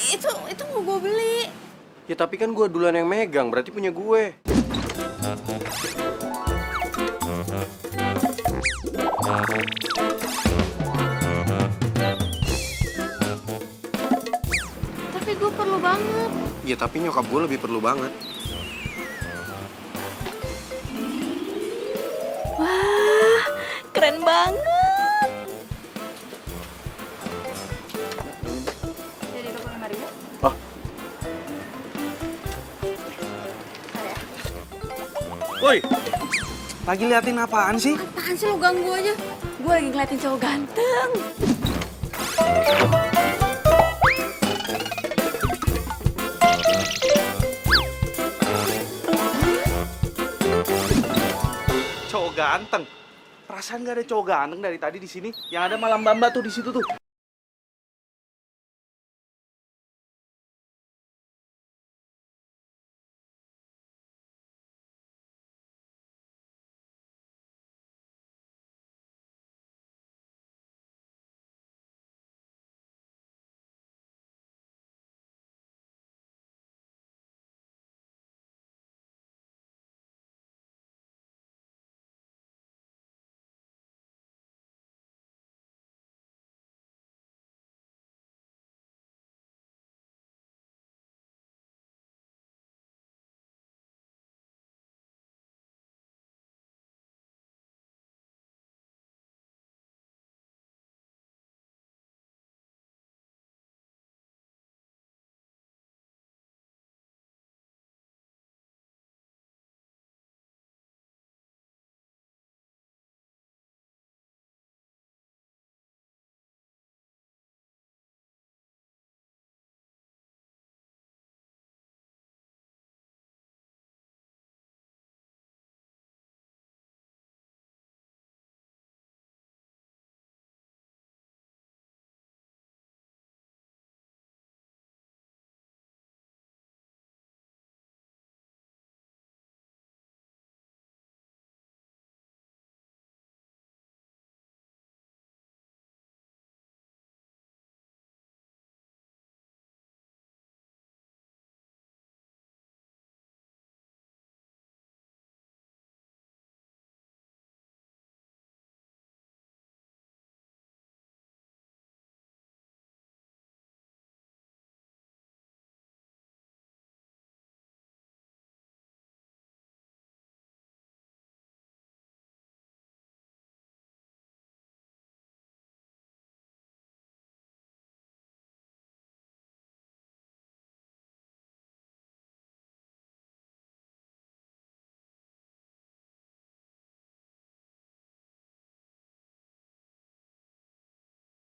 Itu mau gue beli. Ya tapi kan gue duluan yang megang, berarti punya gue. Tapi gue perlu banget. Ya tapi nyokap gue lebih perlu banget. Wah, keren banget. Jadi 25.000. Oh, woi, lagi liatin apaan sih? Apaan sih lo ganggu aja? Gue lagi ngeliatin cowok ganteng. Cowok ganteng. Perasaan gak ada cowok ganteng dari tadi di sini. Yang ada malam Bamba tuh di situ tuh.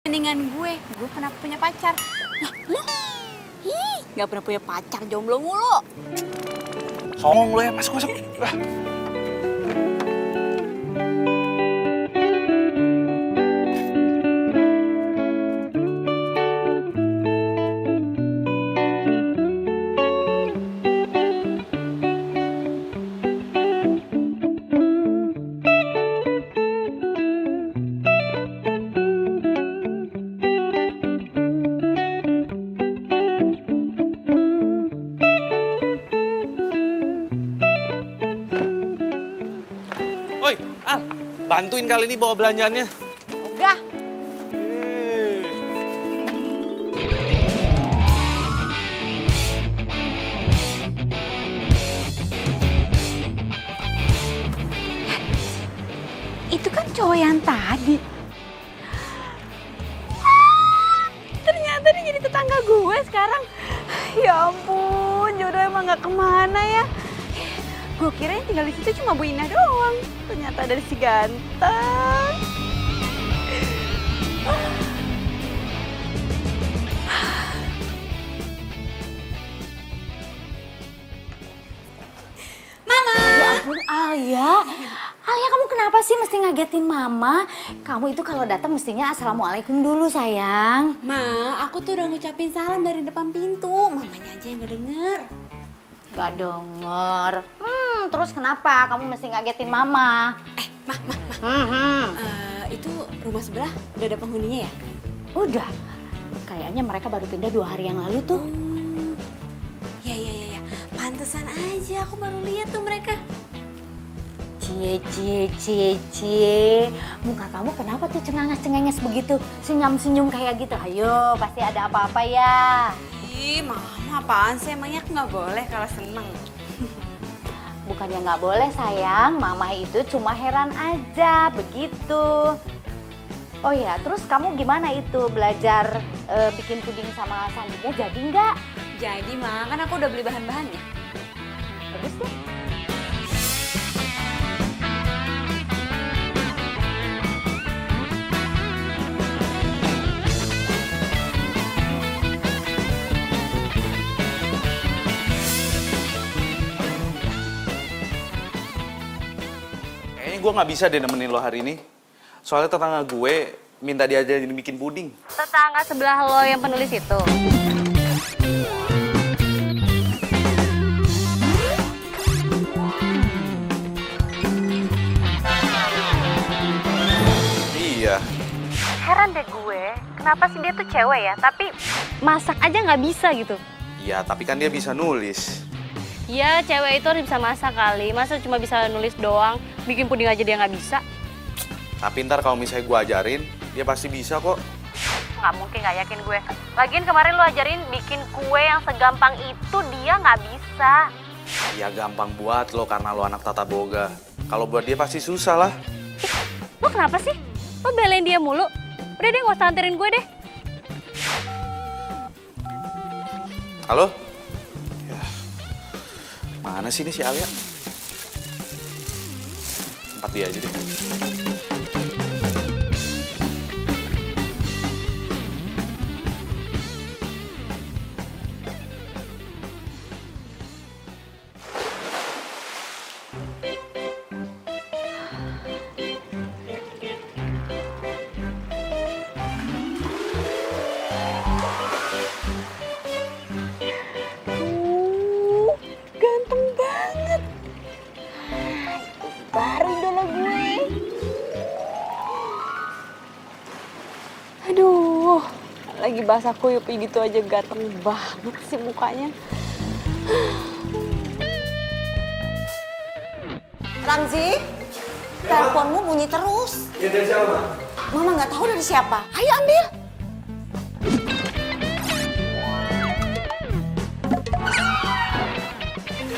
Mendingan gue pernah punya pacar. Nah, lo? Gak pernah punya pacar, jomblo mulu. Songong lo ya, masuk. Woi, Al, bantuin kali ini bawa belanjaannya. Ogah. Itu kan cowok yang tadi. Ternyata dia jadi tetangga gue sekarang. Ya ampun, jodoh emang gak kemana ya. Gue kira yang tinggal di situ cuma Bu Ina doang. Ternyata ada si ganteng. Mama. Ya ampun, Alia. Alia, kamu kenapa sih mesti ngagetin Mama? Kamu itu kalau datang mestinya assalamualaikum dulu, sayang. Ma, aku tuh udah ngucapin salam dari depan pintu. Mamanya aja yang gak denger. Gak denger. Terus kenapa kamu mesti ngagetin Mama? Itu rumah sebelah udah ada penghuninya ya? Udah. Kayaknya mereka baru pindah 2 hari yang lalu tuh. Ya. Pantesan aja aku baru lihat tuh mereka. Cie. Muka kamu kenapa tuh cengenges begitu? Senyum-senyum kayak gitu. Ayo, pasti ada apa-apa ya. Ih, mama apaan sih? Emangnya aku nggak boleh kalau seneng? Bukannya nggak boleh sayang, mama itu cuma heran aja, begitu. Oh ya, terus kamu gimana itu belajar bikin puding sama Sandinya, jadi nggak? Jadi mah, kan aku udah beli bahan-bahannya. Bagus deh. Kayaknya gue nggak bisa deh nemenin lo hari ini. Soalnya tetangga gue minta diajarin bikin puding. Tetangga sebelah lo yang penulis itu. Iya. Heran deh gue, kenapa sih dia tuh cewek ya, tapi masak aja nggak bisa gitu. Iya, tapi kan dia bisa nulis. Ya cewek itu harus bisa masak kali, masa cuma bisa nulis doang, bikin puding aja dia nggak bisa. Tapi ntar kalau misalnya gue ajarin, dia pasti bisa kok. Nggak mungkin, nggak yakin gue. Lagian kemarin lo ajarin bikin kue yang segampang itu dia nggak bisa. Ya gampang buat lo karena lo anak tata boga. Kalau buat dia pasti susah lah. Lo kenapa sih? Lo belain dia mulu? Udah deh nggak usah anterin gue deh. Halo? Ya. Mana sih ini si Alia? Tempat dia aja deh. Ganteng banget. Baru idola gue. Aduh, lagi basah kuyup gitu aja ganteng banget sih mukanya. Ramzi, teleponmu bunyi terus. Ya dari siapa, Ma? Mama nggak tahu dari siapa. Ayo ambil.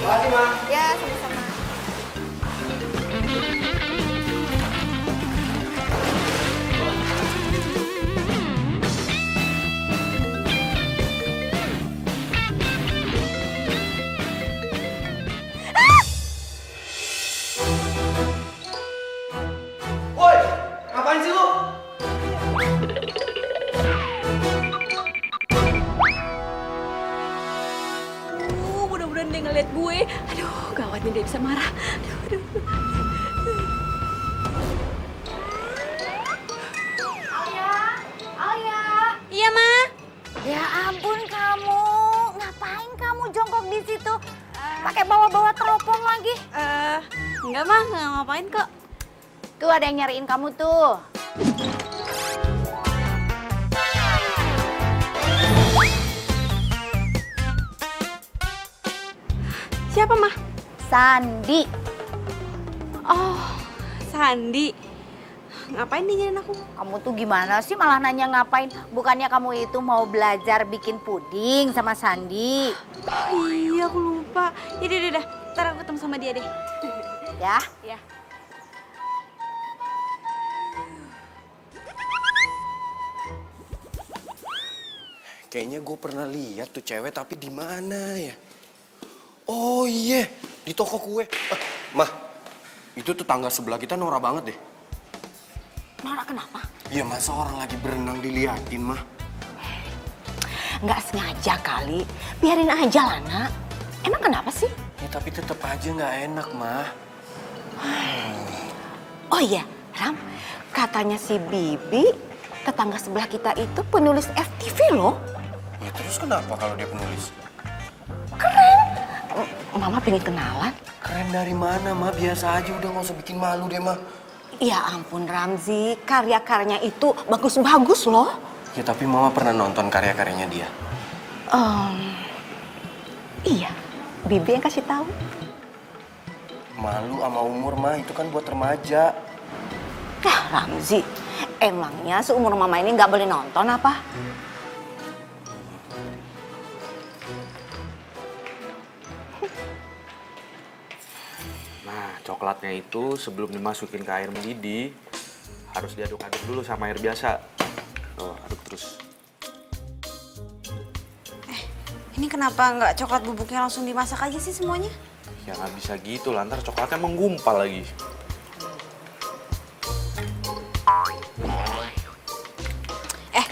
Makasih, Ma. Ya, sama-sama. Woi, ngapain sih lu? Mudah-mudahan dia ngeliat gue. Aduh, gawat nih dia bisa marah. Aduh. Alia. Iya, Ma. Ya ampun kamu, ngapain kamu jongkok di situ? Pakai bawa-bawa teropong lagi. Enggak, Ma. Nggak ngapain kok. Tuh ada yang nyariin kamu tuh. Siapa, Ma? Sandi. Oh, Sandi. Ngapain dia nyariin aku? Kamu tuh gimana sih malah nanya ngapain? Bukannya kamu itu mau belajar bikin puding sama Sandi? Oh, iya, aku lupa. Yaudah. Ntar aku ketemu sama dia deh. Ya? Ya. Kayaknya gue pernah lihat tuh cewek, tapi di mana ya? Oh iya, di toko kue. Mah, itu tetangga sebelah kita norak banget deh. Norak kenapa? Iya, masa orang lagi berenang diliatin, Mah? Nggak sengaja kali. Biarin aja lah, Nak. Emang kenapa sih? Ya tapi tetap aja nggak enak, Mah. Oh iya, Ram. Katanya si Bibi, tetangga sebelah kita itu penulis FTV loh. Ya terus kenapa kalau dia penulis? Mama pengen kenalan. Keren dari mana, Mah? Biasa aja, udah nggak usah bikin malu deh, Mah. Ya ampun Ramzi, karya-karyanya itu bagus-bagus loh. Ya tapi Mama pernah nonton karya-karyanya dia. Iya, Bibi yang kasih tahu. Malu sama umur, Ma. Itu kan buat remaja. Ramzi, emangnya seumur mama ini nggak boleh nonton apa? Nah, coklatnya itu sebelum dimasukin ke air mendidih, harus diaduk-aduk dulu sama air biasa. Tuh, aduk terus. Ini kenapa nggak coklat bubuknya langsung dimasak aja sih semuanya? Ya nggak bisa gitu, lantar coklatnya menggumpal lagi.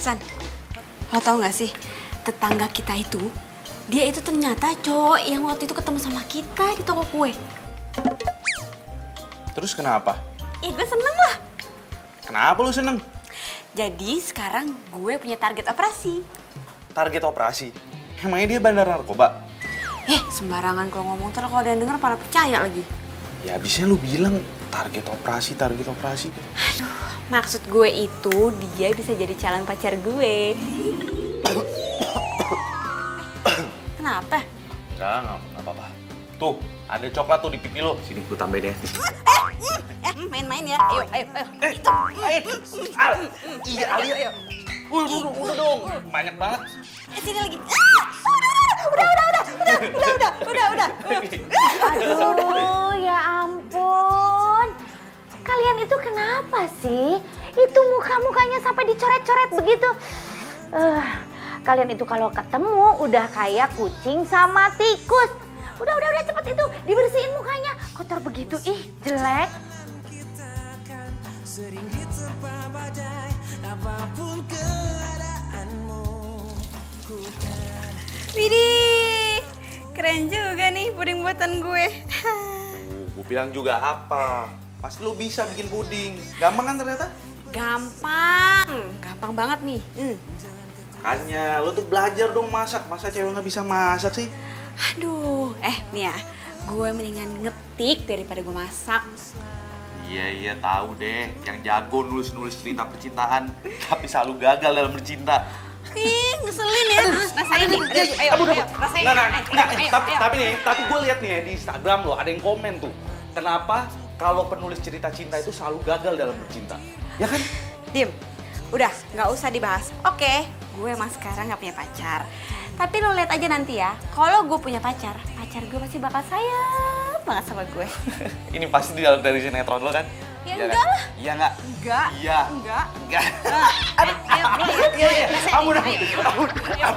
San, lo tau gak sih, tetangga kita itu, dia itu ternyata cowok yang waktu itu ketemu sama kita di toko kue. Terus kenapa? Gue seneng lah. Kenapa lu seneng? Jadi sekarang gue punya target operasi. Target operasi? Emangnya dia bandar narkoba? Sembarangan kalau ngomong, ntar kalau ada yang denger pada percaya lagi. Ya abisnya lu bilang target operasi, target operasi. Maksud gue itu dia bisa jadi calon pacar gue. Kenapa? Enggak apa-apa. Tuh, ada coklat tuh di pipi lo. Sini gue tambahin ya. Main-main ya. Ayo. Iya, Alia. Udah dong. Banyak banget. Sini lagi. Udah. Aduh, ya ampun. Kalian itu kenapa sih? Itu muka-mukanya sampai dicoret-coret begitu. Kalian itu kalau ketemu udah kayak kucing sama tikus. Udah cepet itu dibersihin mukanya. Kotor begitu, ih jelek. Widih, keren juga nih puding buatan gue. Gue bilang juga apa? Pasti lo bisa bikin puding. Gampang kan ternyata? Gampang banget nih. Makanya lo tuh belajar dong masak. Masa cewek nggak bisa masak sih? Aduh, nih ya, gue mendingan ngetik daripada gue masak. Iya tahu deh. Yang jago nulis cerita percintaan, tapi selalu gagal dalam bercinta. Ih, ngeselin ya. Rasain nih. Ayo, rasain. Tapi gue lihat nih ya di Instagram lo ada yang komen tuh. Kenapa kalau penulis cerita cinta itu selalu gagal dalam bercinta? Ya kan? Dim, udah nggak usah dibahas. Oke, gue emang sekarang nggak punya pacar. Tapi lo lihat aja nanti ya, kalau gue punya pacar gue pasti bakal sayang banget sama gue. Ini pasti dari sinetron lo kan? Ya Iya enggak kan? lah. Iya nggak? Enggak. Iya. Enggak. Enggak. Ayo, Iya. Ampun. Ya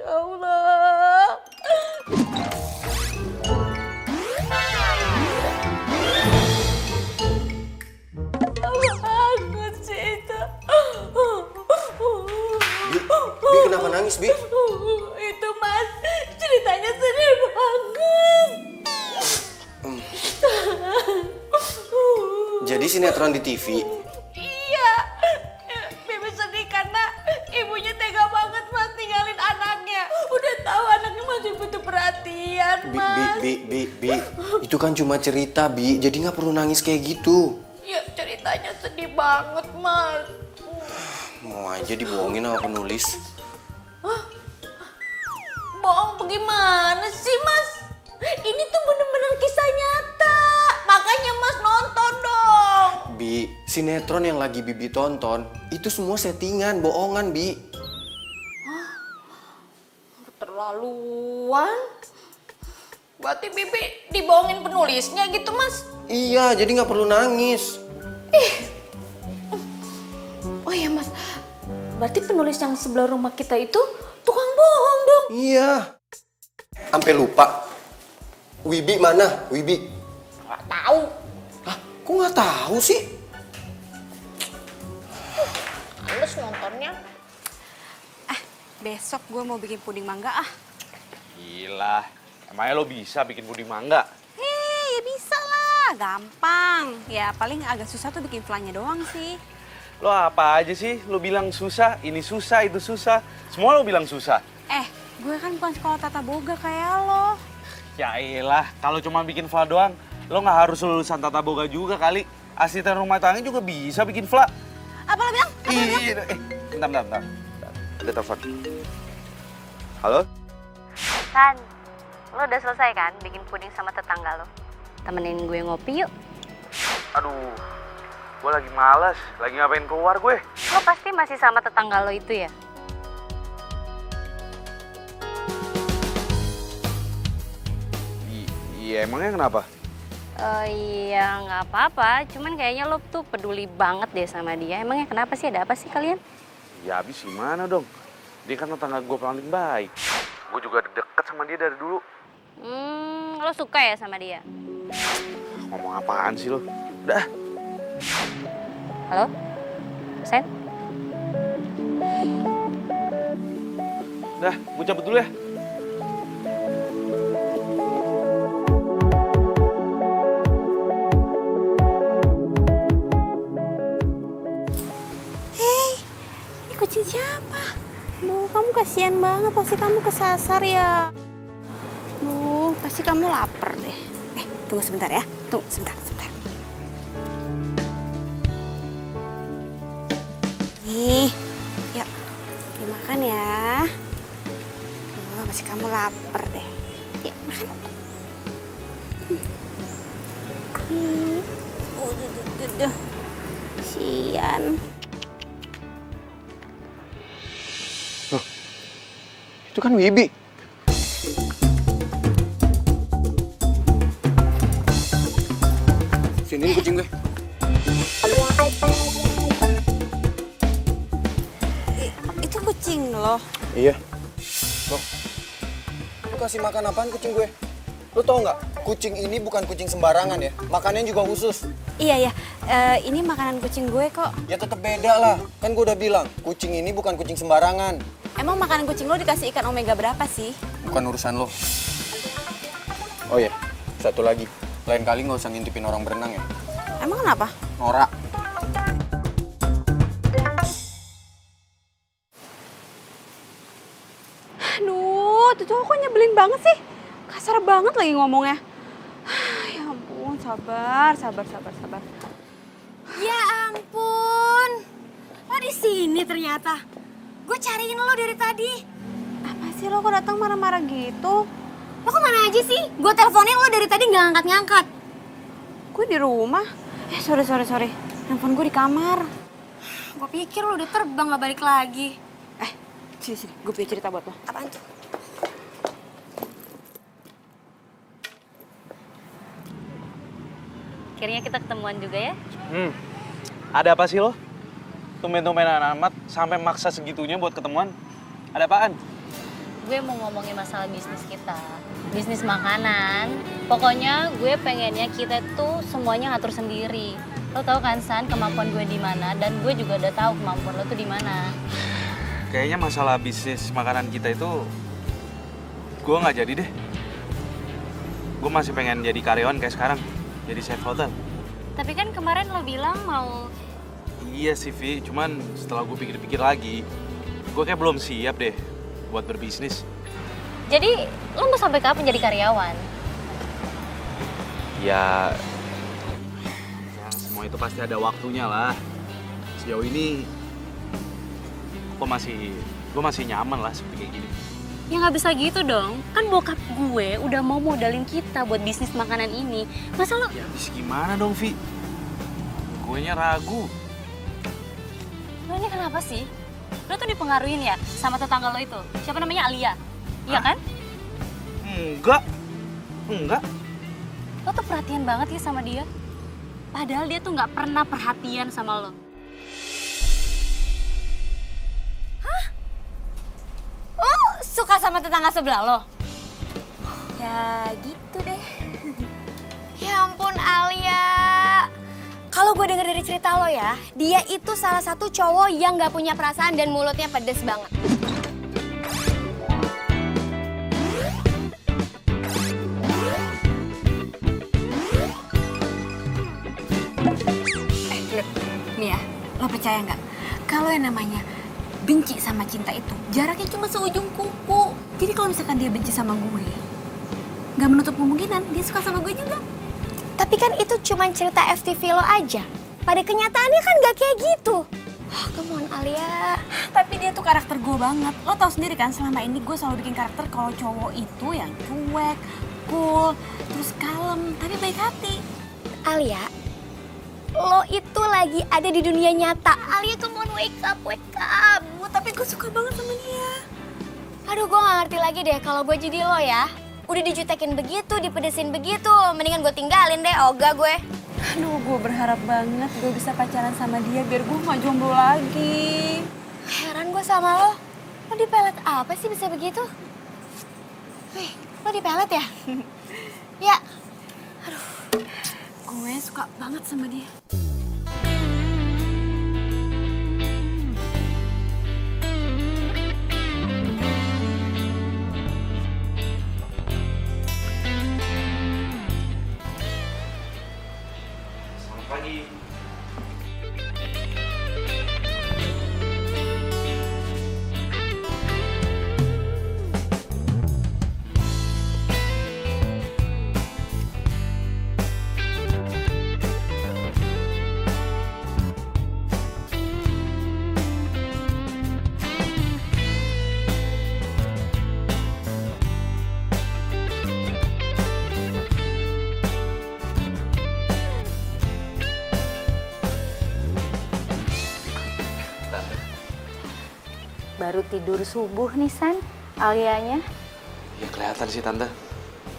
Allah. Bangun sih itu. Bi, kenapa nangis, Bi? Itu Mas, ceritanya sedih banget. Jadi sinetron di TV. Iya, Bibi sedih karena ibunya tega banget Mas tinggalin anaknya. Udah tahu anaknya masih butuh perhatian, Mas. Bi. Itu kan cuma cerita, Bi. Jadi nggak perlu nangis kayak gitu. Ya ceritanya sedih banget, Mas. Mau aja dibohongin sama penulis. Bohong bagaimana sih, Mas? Ini tuh bener-bener kisah nyata. Makanya Mas nonton dong. Bi, sinetron yang lagi Bibi tonton, itu semua settingan, bohongan, Bi. Keterlaluan. Berarti Bibi dibohongin penulisnya gitu, Mas? Iya, jadi nggak perlu nangis. Oh iya, Mas. Berarti penulis yang sebelah rumah kita itu tukang bohong dong. Iya. Sampai lupa. Wibi mana? Wibi? Nggak tahu. Hah, kok nggak tahu sih? Males nontonnya. Besok gue mau bikin puding mangga Gila. Emangnya lo bisa bikin puding mangga? Ya bisa lah, gampang. Ya paling agak susah tuh bikin flannya doang sih. Lo apa aja sih? Lo bilang susah, ini susah, itu susah. Semua lo bilang susah. Gue kan bukan sekolah tata boga kayak lo. Ya elah, kalau cuma bikin fla doang, lo nggak harus lulusan tata boga juga kali. Asisten rumah tangga juga bisa bikin fla. Apa lo bilang? Iya, bentar. Ada telepon. Halo? San, lo udah selesai kan bikin puding sama tetangga lo? Temenin gue ngopi yuk. Aduh, gue lagi males, lagi ngapain keluar gue. Lo pasti masih sama tetangga lo itu ya? Iya, emangnya kenapa? Iya nggak apa-apa, cuman kayaknya lo tuh peduli banget deh sama dia. Emangnya kenapa sih, ada apa sih kalian? Ya habis gimana dong? Dia kan tetangga gue paling baik. Gue juga deket sama dia dari dulu. Lo suka ya sama dia? Ngomong apaan sih lo? Udah. Halo? Sen? Udah, gue cabut dulu ya. Kucing siapa? Duh, kamu kasihan banget, pasti kamu kesasar ya. Duh, pasti kamu lapar deh. Tunggu sebentar ya. Tunggu sebentar. Nih, yuk dimakan ya. Duh, pasti kamu lapar deh. Yuk, makan. Duh. Kasihan. Itu kan Wibi. Sini kucing gue. Itu kucing loh. Iya. Loh, lu kasih makan apaan kucing gue? Lu tau nggak? Kucing ini bukan kucing sembarangan ya. Makannya juga khusus. Iya, ini makanan kucing gue kok. Ya tetap beda lah. Kan gue udah bilang, kucing ini bukan kucing sembarangan. Emang makanan kucing lo dikasih ikan omega berapa sih? Bukan urusan lo. Oh iya, satu lagi. Lain kali nggak usah ngintipin orang berenang ya. Emang kenapa? Norak. Aduh, tuh cowok kok nyebelin banget sih. Kasar banget lagi ngomongnya. Ya ampun, sabar. Ya ampun, lo di sini ternyata. Gue cariin lo dari tadi. Apa sih lo kok datang marah-marah gitu? Lo kemana aja sih? Gue teleponin lo dari tadi nggak angkat-ngangkat. Gue di rumah. Sorry. Handphone gue di kamar. Gue pikir lo udah terbang nggak balik lagi. Sini. Gue punya cerita buat lo. Apaan tuh? Akhirnya kita ketemuan juga ya? Ada apa sih lo? Tumben-tumbenan amat sampai maksa segitunya buat ketemuan. Ada apaan? Gue mau ngomongin masalah bisnis kita. Bisnis makanan. Pokoknya gue pengennya kita tuh semuanya ngatur sendiri. Lo tau kan San kemampuan gue di mana, dan gue juga udah tahu kemampuan lo tuh di mana. Kayaknya masalah bisnis makanan kita itu gue nggak jadi deh. Gue masih pengen jadi karyawan kayak sekarang, jadi chef hotel. Tapi kan kemarin lo bilang mau... Iya sih Vi, cuman setelah gue pikir-pikir lagi, gue kayak belum siap deh buat berbisnis. Jadi lo mau sampai kapan jadi karyawan? Ya semua itu pasti ada waktunya lah. Sejauh ini gue masih nyaman lah seperti kayak gini. Ya nggak bisa gitu dong. Kan bokap gue udah mau modalin kita buat bisnis makanan ini. Masa lo... Ya habis gimana dong Vi? Gue nya ragu. Lo ini kenapa sih? Lo tuh dipengaruhin ya sama tetangga lo itu. Siapa namanya? Alia. Iya kan? Enggak. Lo tuh perhatian banget ya sama dia. Padahal dia tuh nggak pernah perhatian sama lo. Lo suka sama tetangga sebelah lo? Ya gitu deh. Ya ampun Alia. Kalau gue denger dari cerita lo ya, dia itu salah satu cowok yang gak punya perasaan dan mulutnya pedes banget. Nih ya, lo percaya nggak? Kalau yang namanya benci sama cinta itu jaraknya cuma seujung kuku. Jadi kalau misalkan dia benci sama gue Gak menutup kemungkinan dia suka sama gue juga. Tapi kan itu cuma cerita FTV lo aja. Pada kenyataannya kan gak kayak gitu. Oh, come on Alia. Tapi dia tuh karakter gue banget. Lo tau sendiri kan selama ini gue selalu bikin karakter kalau cowok itu yang cuek, cool, terus kalem, tapi baik hati. Alia, lo itu lagi ada di dunia nyata. Alia, come on, wake up, wake up. Tapi gue suka banget sama dia. Aduh, gue gak ngerti lagi deh kalau gue jadi lo ya. Udah dijutekin begitu, dipedesin begitu. Mendingan gue tinggalin deh, ogah gue. Aduh, gue berharap banget gue bisa pacaran sama dia biar gue gak jomblo lagi. Heran gue sama lo. Lo dipelet apa sih bisa begitu? Wih, lo dipelet ya? Ya. Aduh. Gue suka banget sama dia. Selamat pagi. Baru tidur subuh nih San, Alianya. Ya kelihatan sih Tante.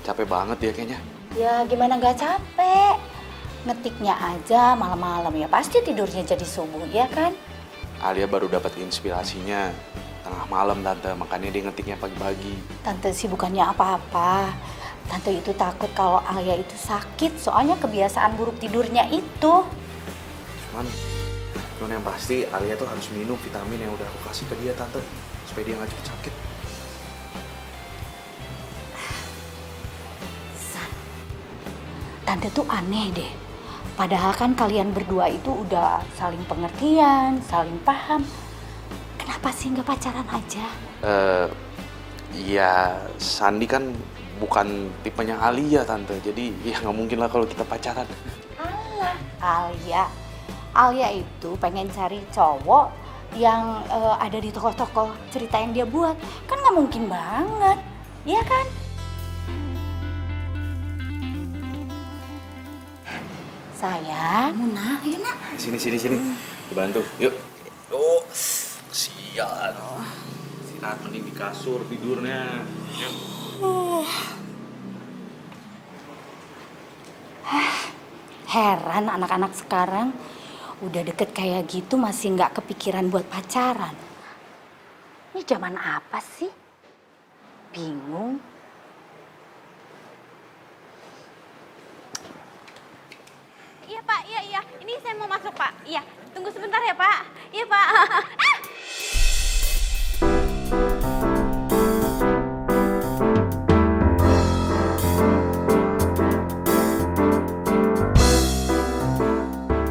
Capek banget dia kayaknya. Ya gimana gak capek? Ngetiknya aja malam-malam ya pasti tidurnya jadi subuh, ya kan? Alia baru dapat inspirasinya tengah malam Tante, makanya dia ngetiknya pagi-pagi. Tante sih bukannya apa-apa. Tante itu takut kalau Alia itu sakit, soalnya kebiasaan buruk tidurnya itu. Cuman yang pasti Alia tuh harus minum vitamin yang udah aku kasih ke dia Tante, supaya dia nggak cepet sakit. San, Tante tuh aneh deh. Padahal kan kalian berdua itu udah saling pengertian, saling paham. Kenapa sih nggak pacaran aja? Ya Sandi kan bukan tipenya Alia Tante, jadi ya nggak mungkin lah kalau kita pacaran. Alia. Alia itu pengen cari cowok yang ada di tokoh-tokoh cerita yang dia buat. Kan nggak mungkin banget, iya kan? Sayang, Muna, ayo nak. Sini. Dibantu, yuk. Oh, kesian. Si Nat mending di kasur tidurnya. Yuk. Heran anak-anak sekarang udah deket kayak gitu masih nggak kepikiran buat pacaran. Ini zaman apa sih? Bingung. Iya Pak, iya. Ini saya mau masuk Pak. Iya, tunggu sebentar ya Pak. Iya Pak.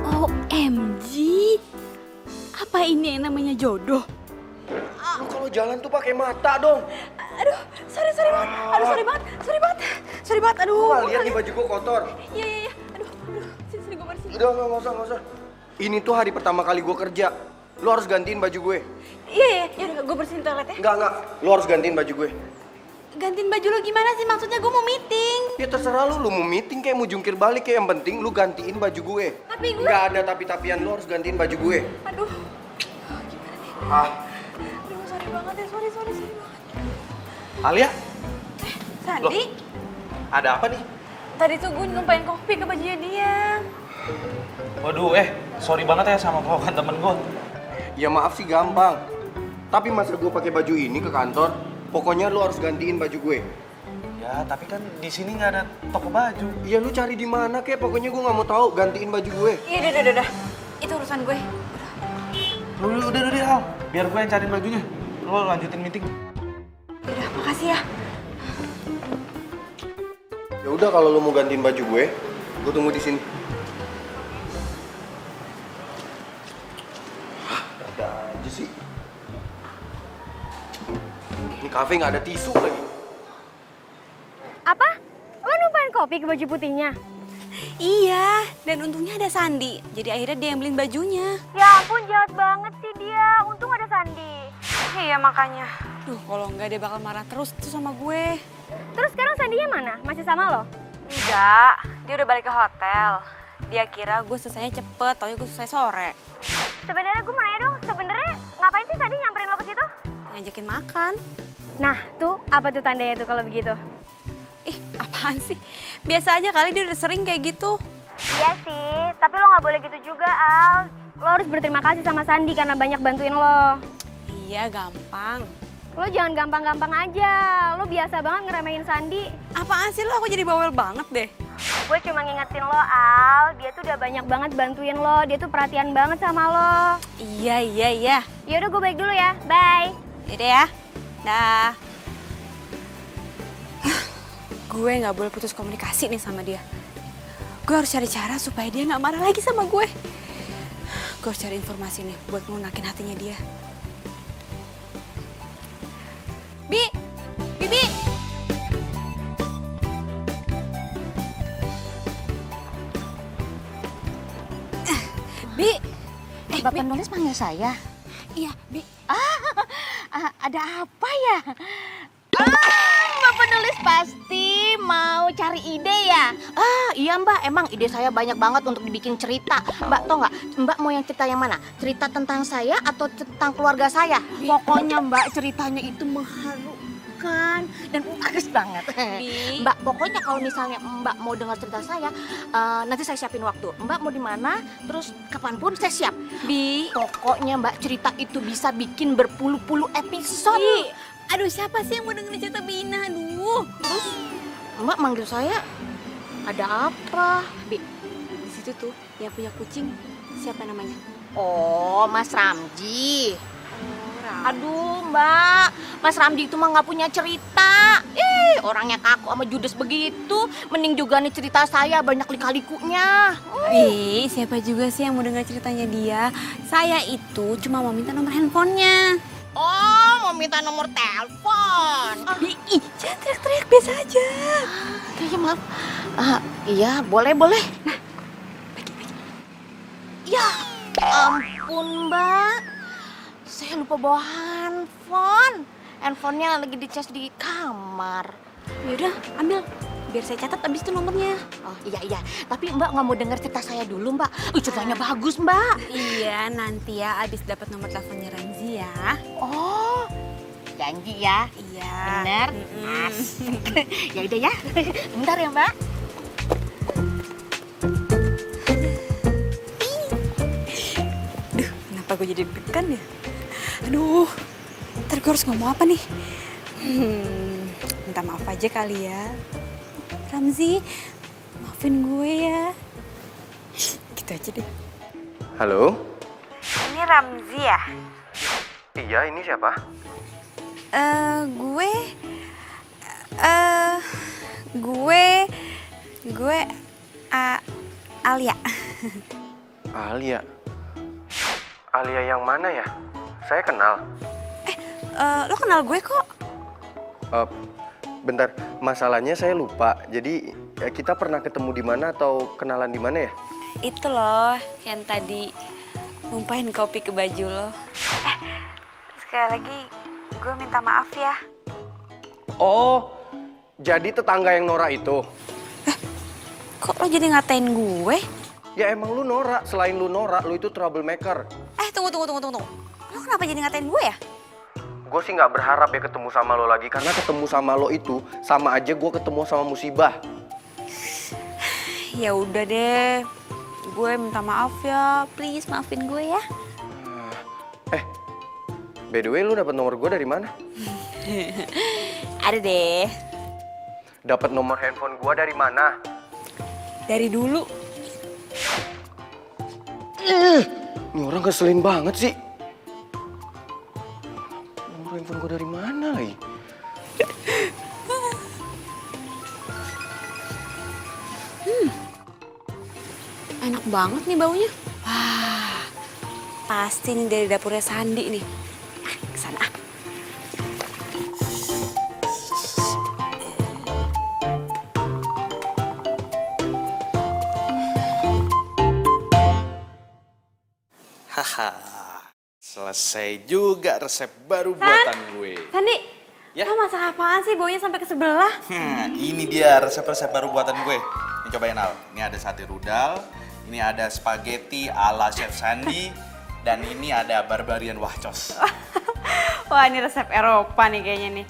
OMG, apa ini yang namanya jodoh? Lu kalau jalan tuh pakai mata dong. Aduh, sorry banget. Aduh, sorry banget. Aduh. Lu nggak lihat nih baju gua kotor. Iya. Aduh. Sini gue bersihin. Udah, nggak usah. Ini tuh hari pertama kali gua kerja. Lu harus gantiin baju gue. Iya. Yaudah, gue bersihin toilet ya. Enggak. Lu harus gantiin baju gue. Gantiin baju lo gimana sih? Maksudnya gue mau meeting. Ya terserah lu mau meeting kayak mau jungkir balik kayak yang penting lu gantiin baju gue. Tapi gue... Nggak ada tapi-tapian, lu harus gantiin baju gue. Aduh. Gimana nih? Aduh, sorry banget ya. Sorry banget. Alia, Sandi? ada apa nih? Tadi tuh gue numpain kopi ke bajunya dia. Waduh, sorry banget ya sama kawan temen gue. Ya maaf sih gampang. Tapi masa gue pakai baju ini ke kantor? Pokoknya lu harus gantiin baju gue. Ya, tapi kan di sini nggak ada toko baju. Ya lu cari di mana kek? Pokoknya gue nggak mau tahu. Gantiin baju gue. Iya, udah. Itu urusan gue. Udah, Al. Biar gue yang cariin bajunya. Lo lanjutin meeting. Udah, makasih ya. Ya udah kalau lu mau gantiin baju gue tunggu di sini. Ada aja sih. Ini kafe nggak ada tisu lagi. Apa? kopi ke baju putihnya? Iya, dan untungnya ada Sandi. Jadi akhirnya dia yang beliin bajunya. Ya ampun, jahat banget sih dia. Untung ada Sandi. Iya makanya. Duh, kalau enggak dia bakal marah terus tuh sama gue. Terus sekarang Sandinya mana? Masih sama lo? Enggak, dia udah balik ke hotel. Dia kira gue selesainya cepet, taunya gue selesai sore. Sebenarnya gue mau nanya dong, sebenarnya ngapain sih Sandi nyamperin lo ke situ? Ngajakin makan. Nah, tuh apa tuh tandanya tuh kalau begitu? Ih, apaan sih? Biasa aja kali, dia udah sering kayak gitu. Iya sih, tapi lo nggak boleh gitu juga, Al. Lo harus berterima kasih sama Sandi karena banyak bantuin lo. Iya, gampang. Lo jangan gampang-gampang aja. Lo biasa banget ngeremehin Sandi. Apaan sih lo? Aku jadi bawel banget deh. Gue cuma ngingetin lo, Al. Dia tuh udah banyak banget bantuin lo. Dia tuh perhatian banget sama lo. Iya. Yaudah, gue balik dulu ya. Bye. Yaudah ya. Dah. Gue nggak boleh putus komunikasi nih sama dia. Gue harus cari cara supaya dia nggak marah lagi sama gue. Gue harus cari informasi nih buat ngelunakin hatinya dia. Bibi. Bi. Mbak penulis panggil saya. Iya, Bi. Ada apa ya? Mbak penulis pasti mau cari ide ya? Iya Mbak, emang ide saya banyak banget untuk dibikin cerita. Mbak tau nggak? Mbak mau yang cerita yang mana? Cerita tentang saya atau tentang keluarga saya? Pokoknya Mbak ceritanya itu mengharukan dan bagus banget. Bi. Mbak, pokoknya kalau misalnya Mbak mau dengar cerita saya, nanti saya siapin waktu. Mbak mau di mana? Terus kapanpun saya siap. Bi. Pokoknya Mbak cerita itu bisa bikin berpuluh-puluh episode. Bi. Aduh, siapa sih yang mau dengerin cerita Bina? Aduh. Terus Mbak manggil saya, ada apa? Bi. Di situ tuh yang punya kucing, siapa namanya? Oh, Mas Ramji. Aduh Mbak, Mas Ramji itu mah nggak punya cerita. Orangnya kaku sama judes begitu. Mending juga nih cerita saya banyak lika-likunya. Bi, siapa juga sih yang mau dengar ceritanya dia? Saya itu cuma mau minta nomor handphonenya. Oh, mau minta nomor telepon. Bi, jangan teriak-teriak, biasa aja. Iya maaf. Iya, boleh. Nah, bagi. Ya ampun Mbak, saya lupa bawa handphone. Handphonenya lagi dicas di kamar. Yaudah, ambil. Biar saya catat abis itu nomornya. Oh iya. Tapi Mbak nggak mau dengar cerita saya dulu Mbak. Ceritanya bagus Mbak. Iya, nanti ya abis dapat nomor teleponnya Ramzi ya. Oh, janji ya. Iya. Bener. Ya udah ya. Bentar ya Mbak. Duh, kenapa gue jadi deg-degan ya? Aduh, ntar gue harus ngomong apa nih? Minta maaf aja kali ya. Ramzi, maafin gue ya. Gitu aja deh. Halo? Ini Ramzi ya? Iya, ini siapa? Gue Alia. Alia. Alia yang mana ya? Saya kenal. Lo kenal gue kok? Bentar, masalahnya saya lupa. Jadi kita pernah ketemu di mana atau kenalan di mana ya? Itu loh, yang tadi numpahin kopi ke baju lo. Sekali lagi, gue minta maaf ya. Oh, jadi tetangga yang Nora itu? Kok lo jadi ngatain gue? Ya emang lu Nora, selain lu Nora, lu itu troublemaker. Tunggu. Lo kenapa jadi ngatain gue ya? Gue sih nggak berharap ya ketemu sama lo lagi, karena ketemu sama lo itu sama aja gue ketemu sama musibah. Ya udah deh, gue minta maaf ya, please maafin gue ya. By the way, lu dapat nomor gue dari mana? Ada deh, Dapat nomor handphone gue dari mana? dari dulu. Ini orang keselin banget sih. Nomor handphone gue dari mana lagi? Enak banget nih baunya. Wah, pasti nih dari dapurnya Sandi nih. Kesana ah. Selesai juga resep baru buatan gue. Sandi, Ya? lo masak apaan sih baunya sampai ke sebelah? Ini dia resep-resep baru buatan gue. Ini cobain Al. Ini ada sate rudal, ini ada spaghetti ala Chef Sandi, dan ini ada barbarian wahcos. Wah, ini resep Eropa nih kayaknya nih.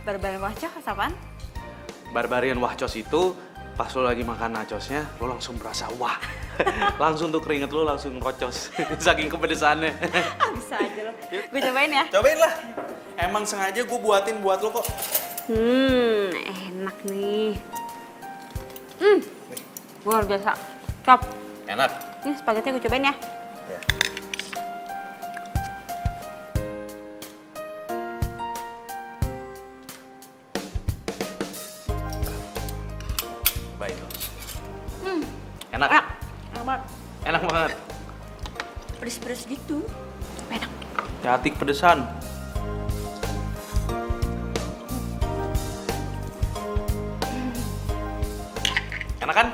Barbar wacok apaan? Barbarian wahcos itu pas lo lagi makan nachosnya, lo langsung berasa wah. Langsung tuh keringet lo langsung rocos. Saking kepedesannya. Bisa aja lo. Gue cobain ya. Cobain lah. Emang sengaja gue buatin buat lo kok. Enak nih. Luar biasa. Top. Enak. Ini spaghetti gue cobain ya. Ya. Baik. Enak. Enak. Enak banget. Enak banget. Pedes-pedes gitu. Enak. Hati kepedesan. Enak kan?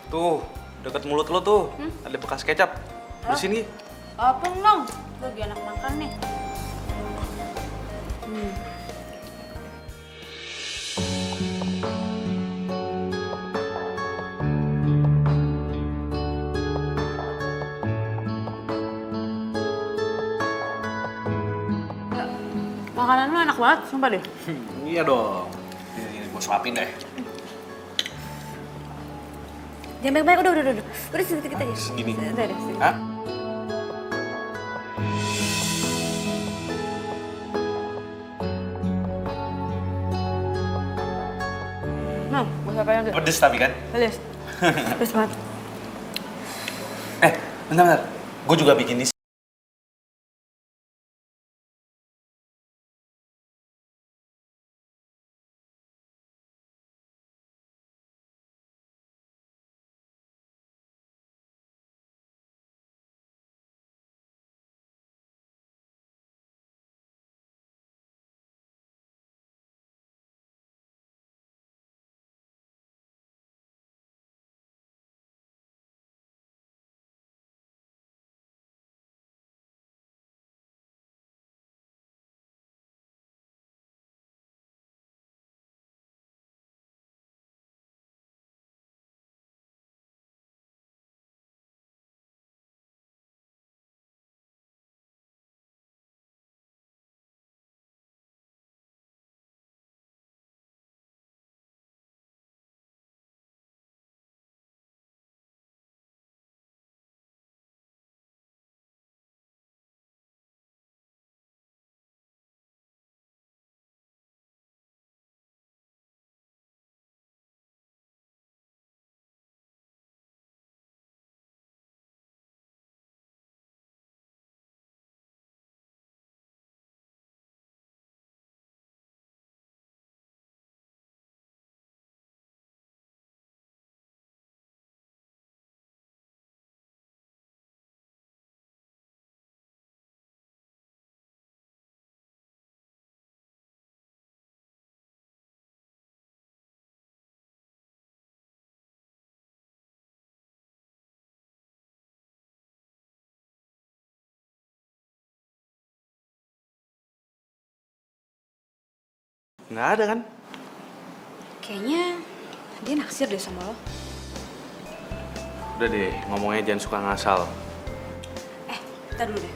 Tuh, deket mulut lo tuh, ada bekas kecap. Bersihin nih. Apa dong? Gue lagi enak makan nih. Makanan lu enak banget, sumpah deh. Iya dong. Ini gue suapin deh. Jangan banyak-banyak, udah. Udah sedikit aja. Segini. Udah deh, sedikit. Hah? Nah, gue siapain aja. Pedes tapi kan? Pedes. Pedes banget. Bentar. Gue juga bikin ini. Nggak ada kan? Kayaknya dia naksir deh sama lo. Udah deh, ngomongnya jangan suka ngasal. Ntar dulu deh.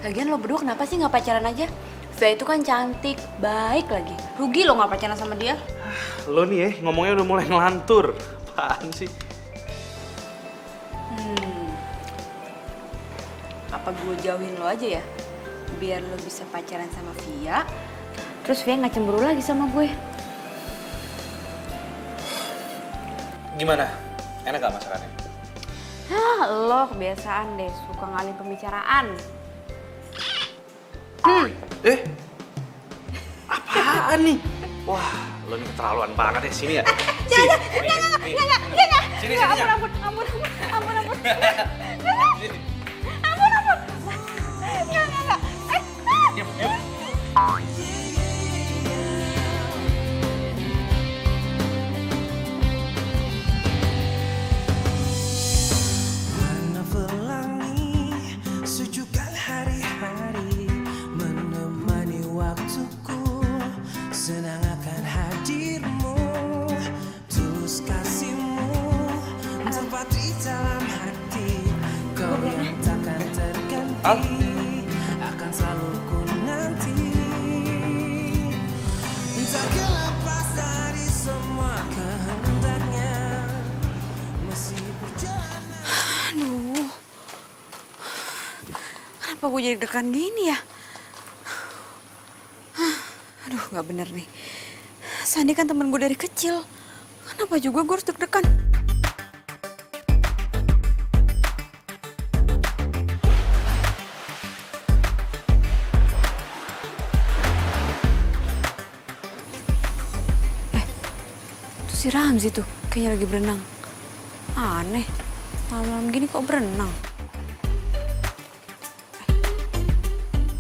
Lagian lo berdua kenapa sih nggak pacaran aja? Via itu kan cantik, baik lagi. Rugi lo nggak pacaran sama dia. Lo nih ya, ngomongnya udah mulai ngelantur. Apaan sih? Apa gue jauhin lo aja ya? Biar lo bisa pacaran sama Via. Terus Via nggak cemburu lagi sama gue. Gimana? Enak gak masakannya? Lo kebiasaan deh, suka ngalih pembicaraan. Apaan nih? Wah, lo ini keterlaluan banget ya. Sini ya. Sini. Ampun. Diam. Al. akan selalu ku nanti. Entah lepas dari semua kehendaknya masih berjalan. Aduh, kenapa gue jadi deg-degan gini ya? Aduh, nggak bener nih. Sandi kan temen gue dari kecil. Kenapa juga gue harus deg-degan? Itu si Ramzi tuh, kayaknya lagi berenang. Aneh, malam-malam gini kok berenang?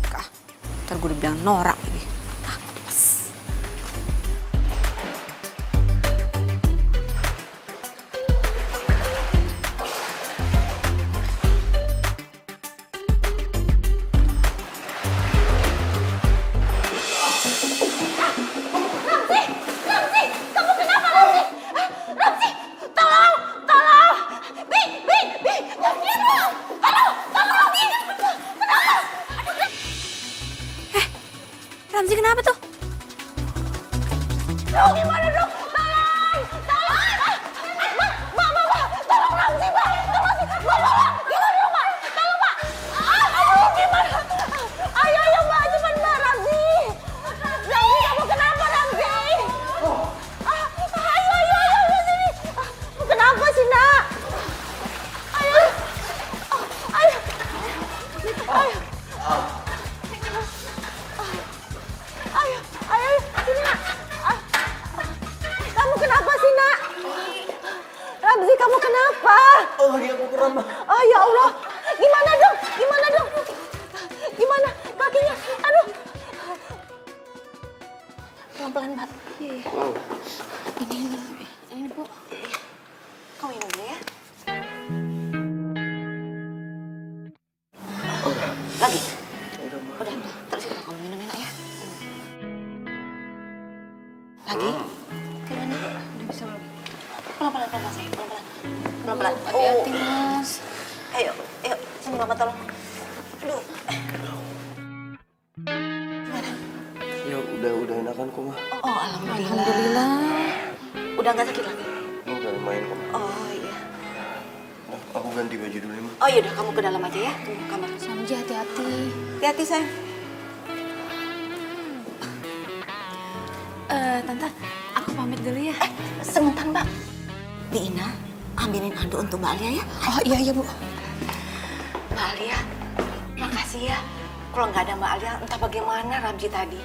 Kak, ntar gue dibilang norak lagi. Apes. Ramzi kenapa tuh? Dong, gimana dong? Tolong! Tolong! Tolong Ramzi, Mbak! Tolong, Mbak! Gimana dong, Mbak? Tolong, Mbak! Aduh, gimana? Ayo, Mbak! Cepat, Mbak! Ramzi! Ramzi, kamu kenapa, Ramzi? Ayo, sini! Kenapa sih, Nak? Ayo! Ayo, sini Nak. Kamu kenapa sih Nak? Ramzi, kamu kenapa? Oh, dia aku kram. Oh ya Allah, gimana dong? Gimana kakinya? Aduh. Pelan-pelan Mbak. Iya. Wow. Ini Bu. Kamu minum dulu ya. Lagi? Udah. Terus itu kamu minum enak ya. Lagi? Gimana? Udah bisa belum? Pelan-pelan sayang, pelan-pelan. Hati-hati Mas. Ayo, sini Mama tolong. Aduh. Ya udah enakan kok, Mah. Oh, alhamdulillah. Udah nggak sakit lagi? Udah main kok, Mah. Oh iya. Aku ganti baju dulu ya, Mah. Oh yaudah, kamu ke dalam aja ya, ke kamar. Samji hati-hati. Hati-hati sayang. Tante, aku pamit dulu ya. Sebentar Mbak. Di Ina, ambilin handuk untuk Mbak Alia ya. Oh iya Bu. Mbak Alia, makasih ya. Kalau nggak ada Mbak Alia, entah bagaimana Ramzi tadi.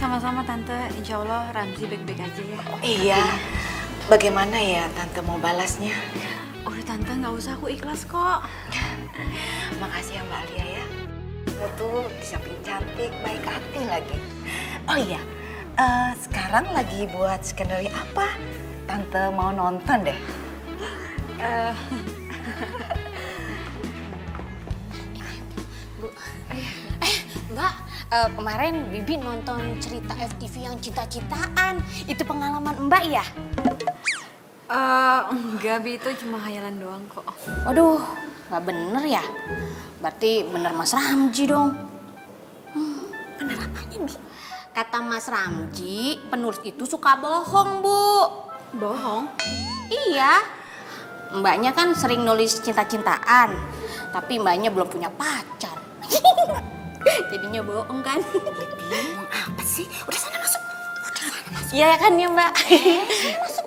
Sama-sama Tante, insya Allah Ramzi baik-baik aja ya. Iya, bagaimana ya Tante mau balasnya? Udah Tante, nggak usah, aku ikhlas kok. Makasih ya Mbak Alia ya. Kamu tuh di samping cantik, baik hati lagi. Oh iya, sekarang lagi buat skenario apa? Tante mau nonton deh. Mbak, kemarin Bibi nonton cerita FTV yang cinta-cintaan. Itu pengalaman Mbak ya? Enggak, Bi, itu cuma hayalan doang kok. Waduh, nggak bener ya? Berarti bener Mas Ramji dong. Bener apanya, Bi? Kata Mas Ramji, penulis itu suka bohong, Bu. Bohong? Iya. Mbaknya kan sering nulis cinta-cintaan, tapi mbaknya belum punya pacar. Jadinya bohong kan? Bingung apa sih? Udah sana masuk. Iya kan ya, Mbak? Masuk.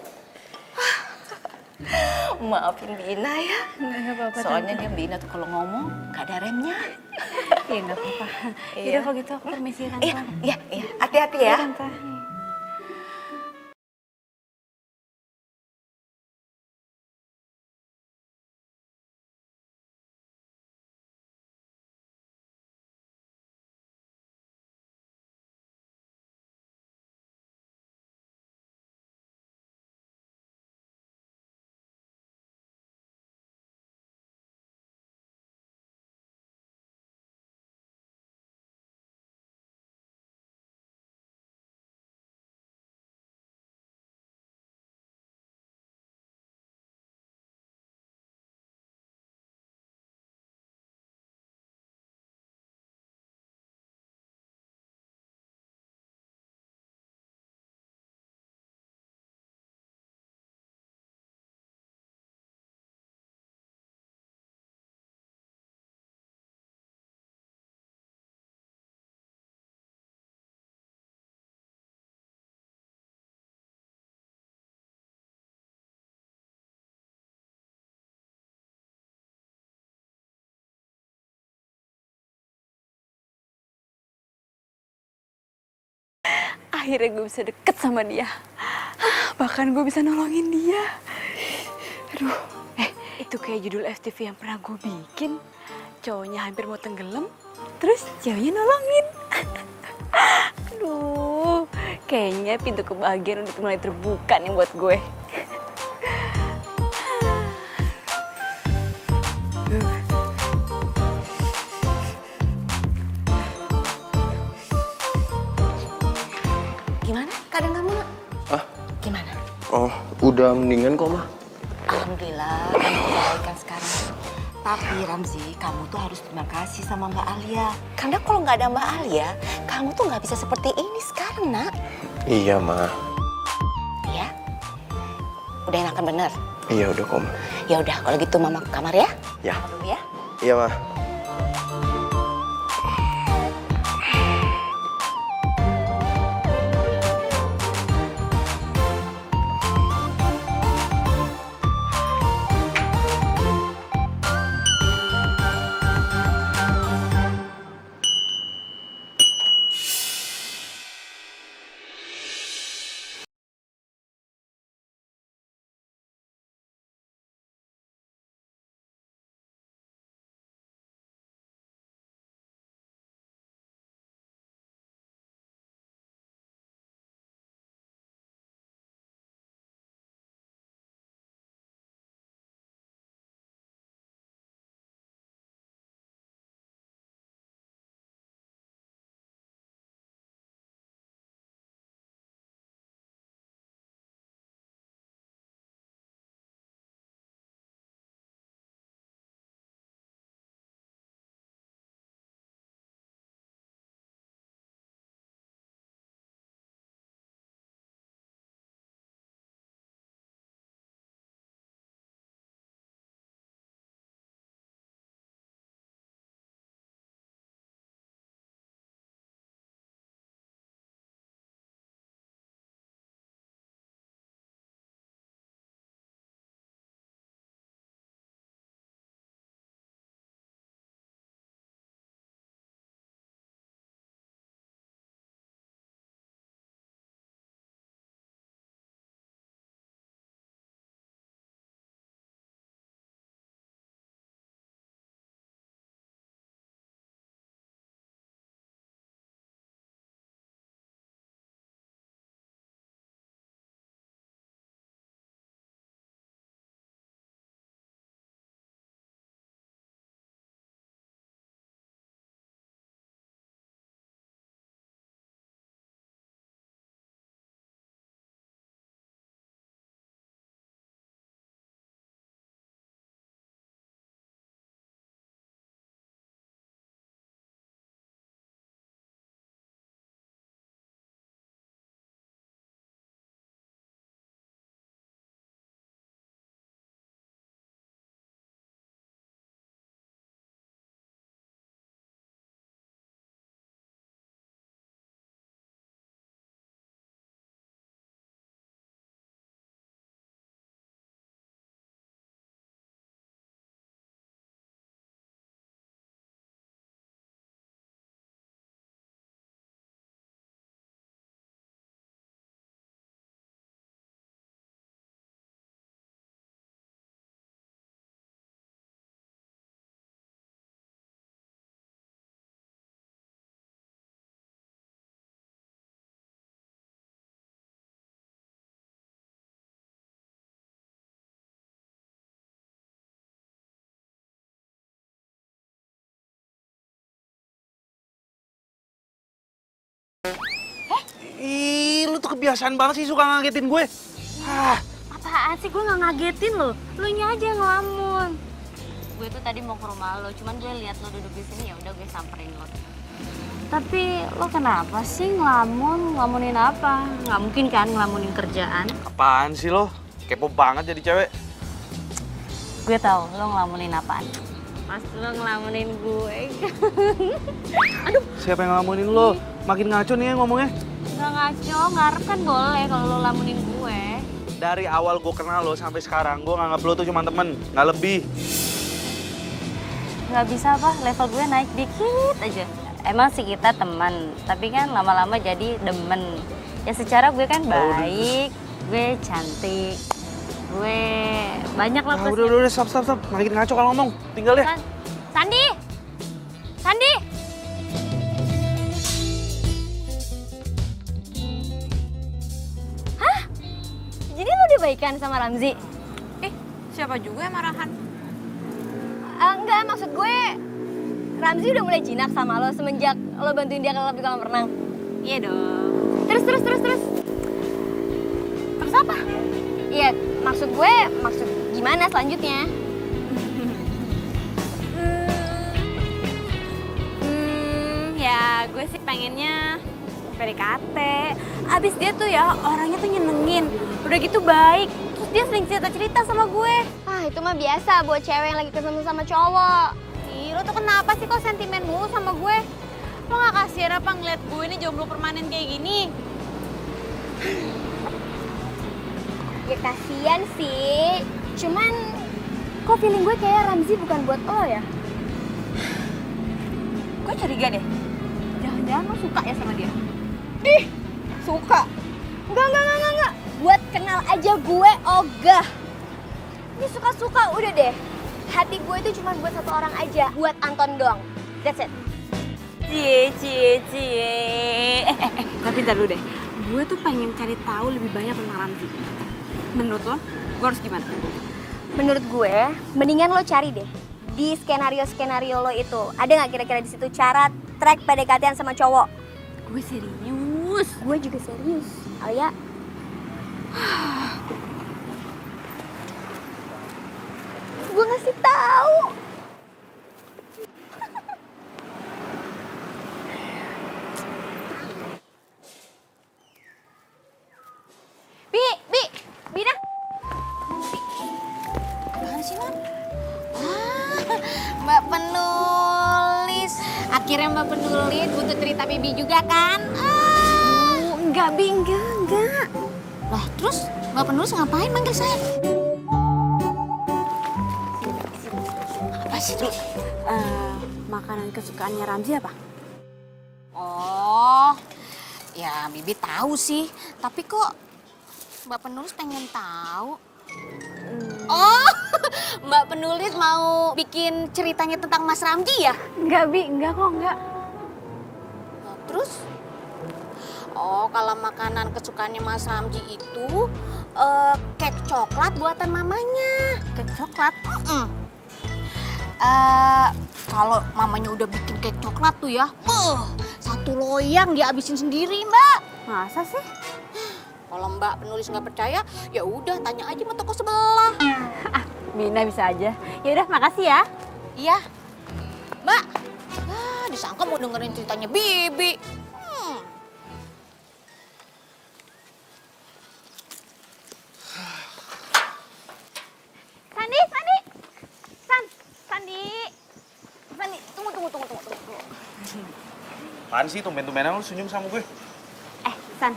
Maafin Bina ya. Nggak apa-apa. Soalnya dia Bina tuh kalau ngomong gak ada remnya. Iya nggak apa-apa. Iya. Yaudah kalau gitu aku permisi Tante. Iya. Hati-hati ya. Iya, Tante. akhirnya gue bisa deket sama dia. Bahkan gue bisa nolongin dia. Aduh, itu kayak judul FTV yang pernah gue bikin. Cowoknya hampir mau tenggelam, terus ceweknya nolongin. Aduh, kayaknya pintu kebahagiaan udah mulai terbuka nih buat gue. Gimana keadaan kamu, Nak? Ah? Gimana? Oh, udah mendingan kok, Ma. Alhamdulillah, kamu kebaikan sekarang. Tapi Ramzi, kamu tuh harus terima kasih sama Mbak Alia. Karena kalau nggak ada Mbak Alia, kamu tuh nggak bisa seperti ini sekarang, Nak. Iya, Ma. Iya? Udah enakan bener? Iya, udah kok, Ma. Ya udah, kalau gitu Mama ke kamar ya. Ya. Dulu ya. Iya, Ma. Ih, lu tuh kebiasaan banget sih suka ngagetin gue. Apaan sih, gue nggak ngagetin lo, lu nya aja yang ngelamun. Gue tuh tadi mau ke rumah lo, cuman gue lihat lo duduk di sini, ya udah gue samperin lo. Tapi lo kenapa sih ngelamunin apa? Nggak mungkin kan ngelamunin kerjaan? Apaan sih lo? Kepo banget jadi cewek. Gue tahu lo ngelamunin apaan. Pas lo ngelamunin gue. Siapa yang ngelamunin lo? Makin ngaco nih ya ngomongnya. Nggak ngaco, ngarep kan boleh kalau lo lamunin gue. Dari awal gue kenal lo sampai sekarang, gue nganggap lo tuh cuma temen, nggak lebih. Nggak bisa apa, level gue naik dikit aja. Emang sih kita teman, tapi kan lama-lama jadi demen. Ya secara gue kan baik, gue cantik, gue banyak lah Ah, plusnya. udah, stop. Makin ngaco kalau ngomong. Tinggal ya. Sandi! Sandi! Hah? Jadi lo udah baikan sama Ramzi? Siapa juga yang marahan? Enggak, maksud gue Ramzi udah mulai jinak sama lo semenjak lo bantuin dia kalau di kolam renang. Iya dong. Terus. Terus apa? Iya, maksud gimana selanjutnya? Ya gue sih pengennya PDKT. Abis dia tuh ya orangnya tuh nyenengin. Udah gitu baik. Terus dia sering cerita-cerita sama gue. Ah, itu mah biasa buat cewek yang lagi ketemu sama cowok. Ih, lo tuh kenapa sih kok sentimen mulu sama gue? Lo gak kasihan apa ngeliat gue ini jomblo permanen kayak gini? Ya kasihan sih. Cuman kok feeling gue kayak Ramzi bukan buat lo ya? Gue curiga deh. Jangan-jangan lo suka ya sama dia? Ih, suka. Enggak. Buat kenal aja gue ogah. Ini suka-suka udah deh. Hati gue itu cuma buat satu orang aja, buat Anton doang. That's it. Cie. Tapi ntar dulu deh. Gue tuh pengen cari tahu lebih banyak tentang Ramzi. Menurut lo, gue harus gimana? Menurut gue, mendingan lo cari deh di skenario lo itu. Ada nggak kira-kira di situ cara track PDKT-an sama cowok? Gue serius. Gue juga serius. Alia. Gue ngasih tahu. Bina. Apaan sih, Non? Mbak penulis. Akhirnya Mbak penulis butuh cerita Bibi juga kan? Enggak, Bi, enggak. Lah, terus Mbak penulis ngapain manggil saya? Apa sih tuh? Makanan kesukaannya Ramzi apa? Oh, ya Bibi tahu sih. Tapi kok Mbak penulis pengen tahu? Oh, Mbak penulis mau bikin ceritanya tentang Mas Ramji ya? Enggak, Bi, enggak kok, enggak. Nah, terus? Oh, kalau makanan kesukaannya Mas Ramji itu kek coklat buatan mamanya. Kek coklat? Kalau mamanya udah bikin kek coklat tuh ya, satu loyang dia habisin sendiri, Mbak. Masa sih? Kalau Mbak penulis nggak percaya, ya udah tanya aja sama toko sebelah. Bina bisa aja. Ya udah, makasih ya. Iya, Mbak. Ya, disangka mau dengerin ceritanya Bibi. Sandi, tunggu. Apaan sih tumben-tumbenan lu senyum sama gue? San,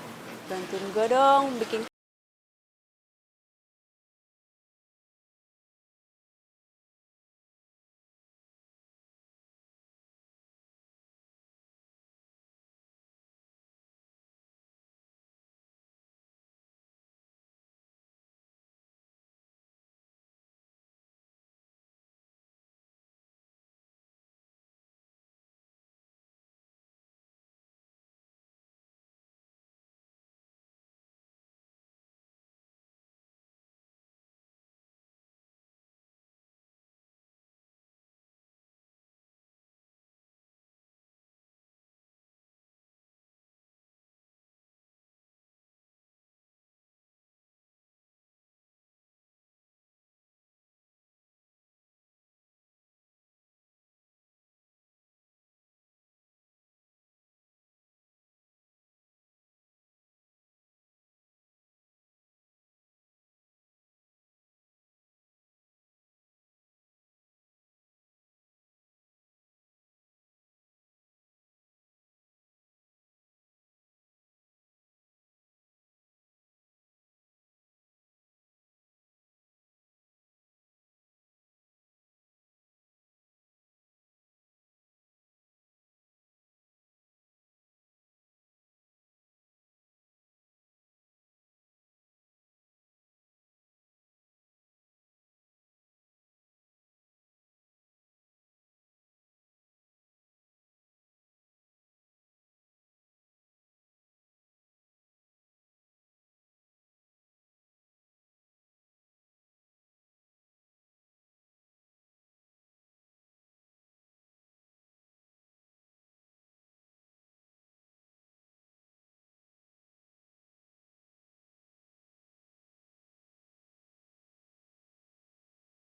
bantuin gue dong bikin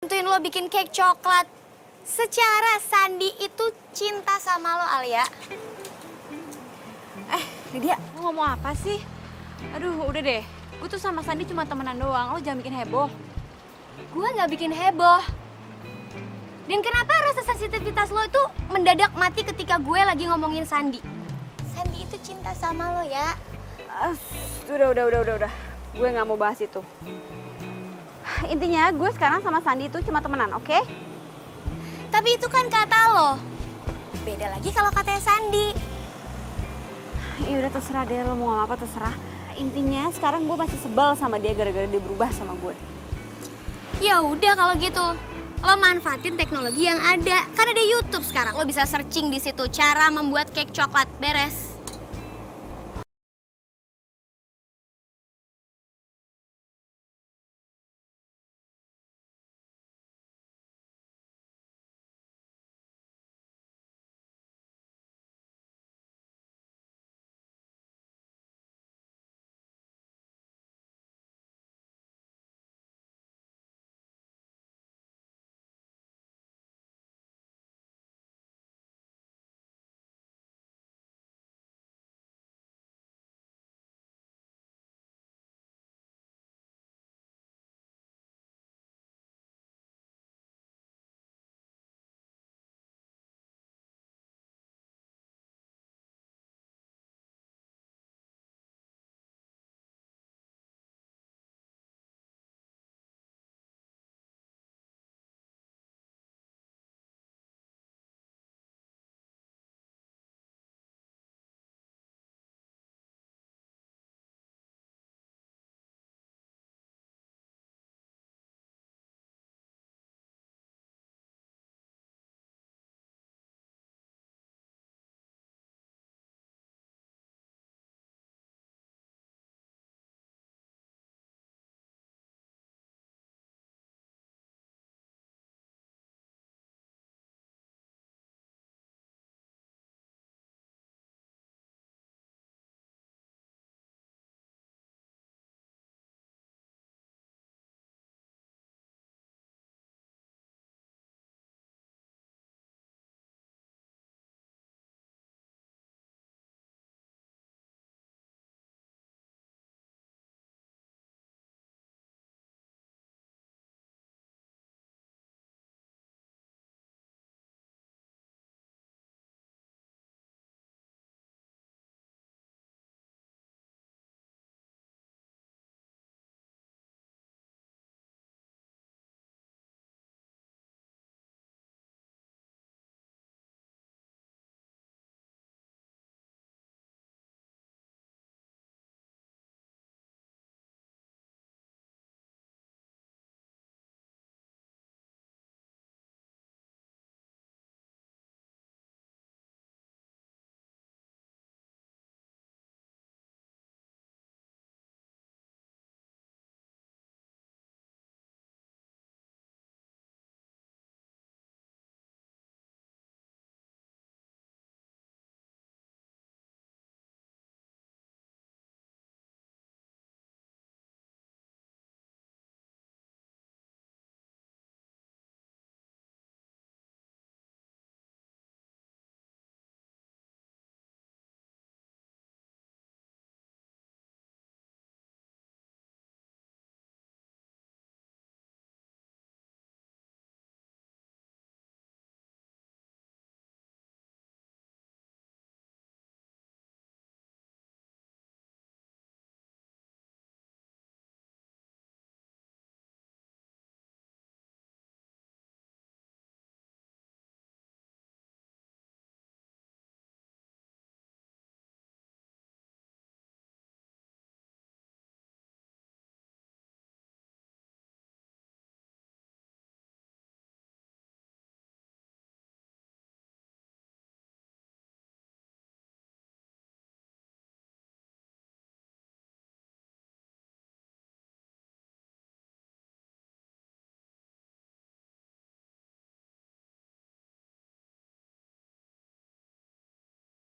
bantuin lo bikin cake coklat. Secara Sandi itu cinta sama lo, Alia. Lydia, lo ngomong apa sih? Aduh, udah deh. Gue tuh sama Sandi cuma temenan doang. Lo jangan bikin heboh. Gue nggak bikin heboh. Dan kenapa rasa sensitivitas lo itu mendadak mati ketika gue lagi ngomongin Sandi? Sandi itu cinta sama lo ya. Udah. Gue nggak mau bahas itu. Intinya gue sekarang sama Sandi itu cuma temenan, oke? Tapi itu kan kata lo. Beda lagi kalau katanya Sandi. Ya udah terserah deh, lo mau ngomong apa terserah. Intinya sekarang gue masih sebel sama dia gara-gara dia berubah sama gue. Ya udah kalau gitu. Lo manfaatin teknologi yang ada. Kan ada YouTube sekarang. Lo bisa searching di situ cara membuat cake coklat. Beres.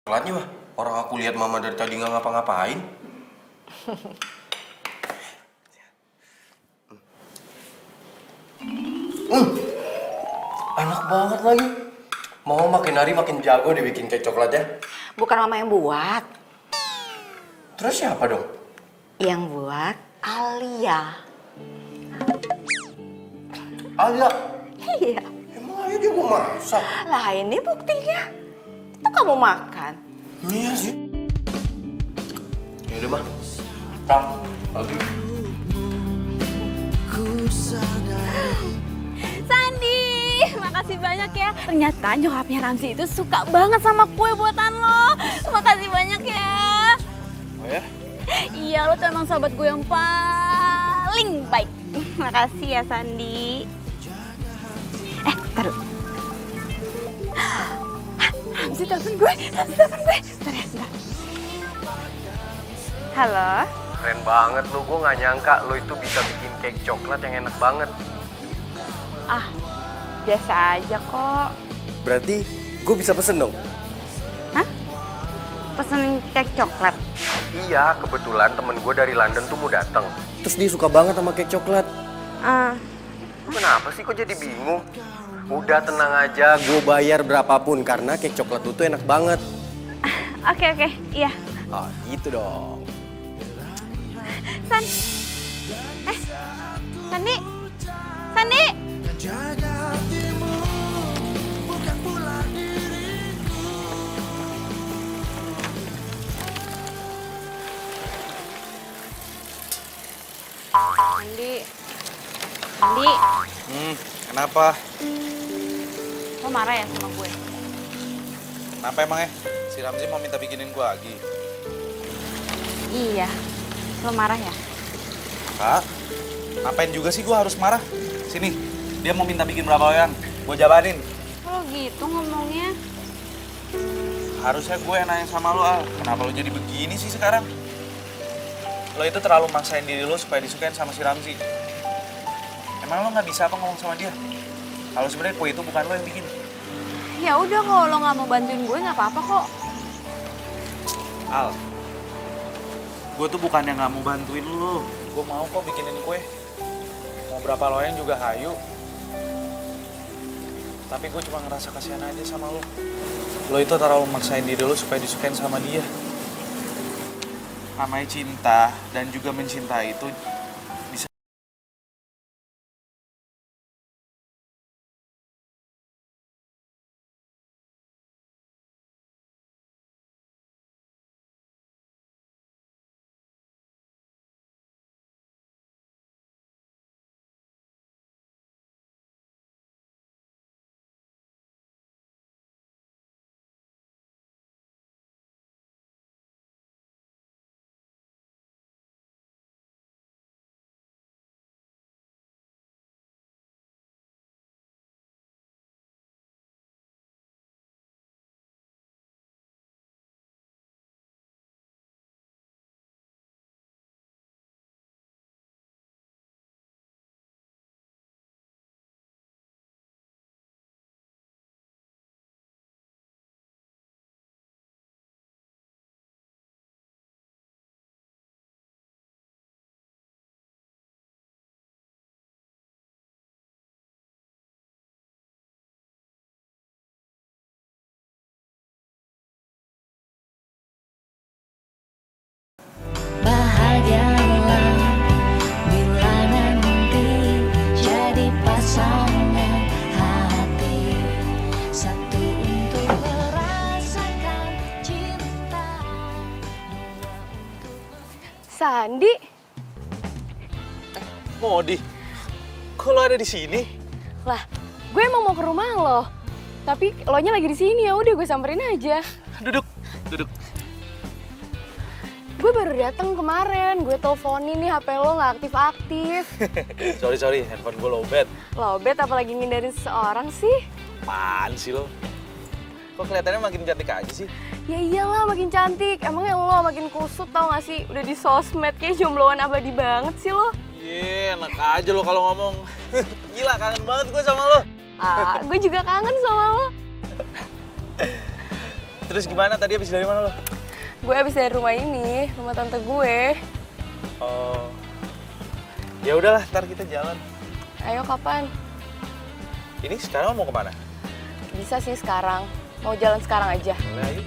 Telatnya mah, orang aku lihat mama dari tadi nggak ngapa-ngapain. Enak banget lagi. Mau makin hari makin jago dibikin kek coklat ya. Bukan mama yang buat. Terus siapa dong? Yang buat Alia. Alia. Iya. Emang Alia jago masak? Lah ini buktinya. Itu kamu makan. Iya sih. Yaudah mah. Kang, lagi. Sandi, makasih banyak ya. Ternyata nyokapnya Ramzi itu suka banget sama kue buatan lo. Makasih banyak ya. Oh ya? Iya, lo tuh emang sahabat gue yang paling baik. Makasih ya, Sandi. Taruh. Ramzi telepon gue. Bentar ya, bentar. Halo? Keren banget lu, gue gak nyangka lu itu bisa bikin kek coklat yang enak banget. Ah, biasa aja kok. Berarti gue bisa pesen dong? Hah? Pesen kek coklat? Iya, kebetulan temen gue dari London tuh mau dateng. Terus dia suka banget sama kek coklat. Kenapa sih kok jadi bingung? Udah tenang aja, gue bayar berapapun karena kek coklat lu tuh enak banget. Oke, iya. Oh gitu dong. Sandi! Sandi! Sandi, Kenapa? lo marah ya sama gue? Kenapa emangnya? Si Ramzi mau minta bikinin gue lagi. Iya, lo marah ya? Kak, ngapain juga sih gue harus marah? Sini, dia mau minta bikin berapa loyang, gue jabanin. Lo gitu ngomongnya. Harusnya gue yang nanya sama lo, Al. Kenapa lo jadi begini sih sekarang? Lo itu terlalu maksain diri lo supaya disukain sama si Ramzi. Emang lo nggak bisa apa ngomong sama dia? Kalau sebenarnya kue itu bukan lo yang bikin. Ya udah, kalau lo nggak mau bantuin gue nggak apa-apa kok. Al, gue tuh bukan yang nggak mau bantuin lo. Gue mau kok bikinin kue. Mau berapa loyang juga hayu. Tapi gue cuma ngerasa kasihan aja sama lo. Lo itu terlalu maksain diri lo supaya disukain sama dia. Namanya cinta dan juga mencintai itu bisa. Bahagialah bila nanti jadi pasangan hati, satu untuk merasakan cinta. Sandi, Modi, kok lo ada di sini? lah, gue emang mau ke rumah lo. Tapi lo nya lagi di sini, ya udah gue samperin aja. Duduk, duduk. Gue baru datang kemarin, gue teleponin nih HP lo nggak aktif-aktif. Sorry, handphone gue lowbat. Lobet apalagi ngindarin seseorang sih? Apaan sih lo? Kok kelihatannya makin cantik aja sih? Ya iyalah makin cantik, emangnya lo makin kusut tau gak sih? Udah di sosmed kayak jombloan abadi banget sih lo. Enak aja lo kalau ngomong. Gila, kangen banget gue sama lo. Gue juga kangen sama lo. Terus gimana, tadi habis dari mana lo? Gue abis dari rumah ini, rumah tante gue. Oh, ya udahlah, ntar kita jalan. Ayo kapan? Ini sekarang mau kemana? Bisa sih sekarang. Mau jalan sekarang aja. Boleh, ayo.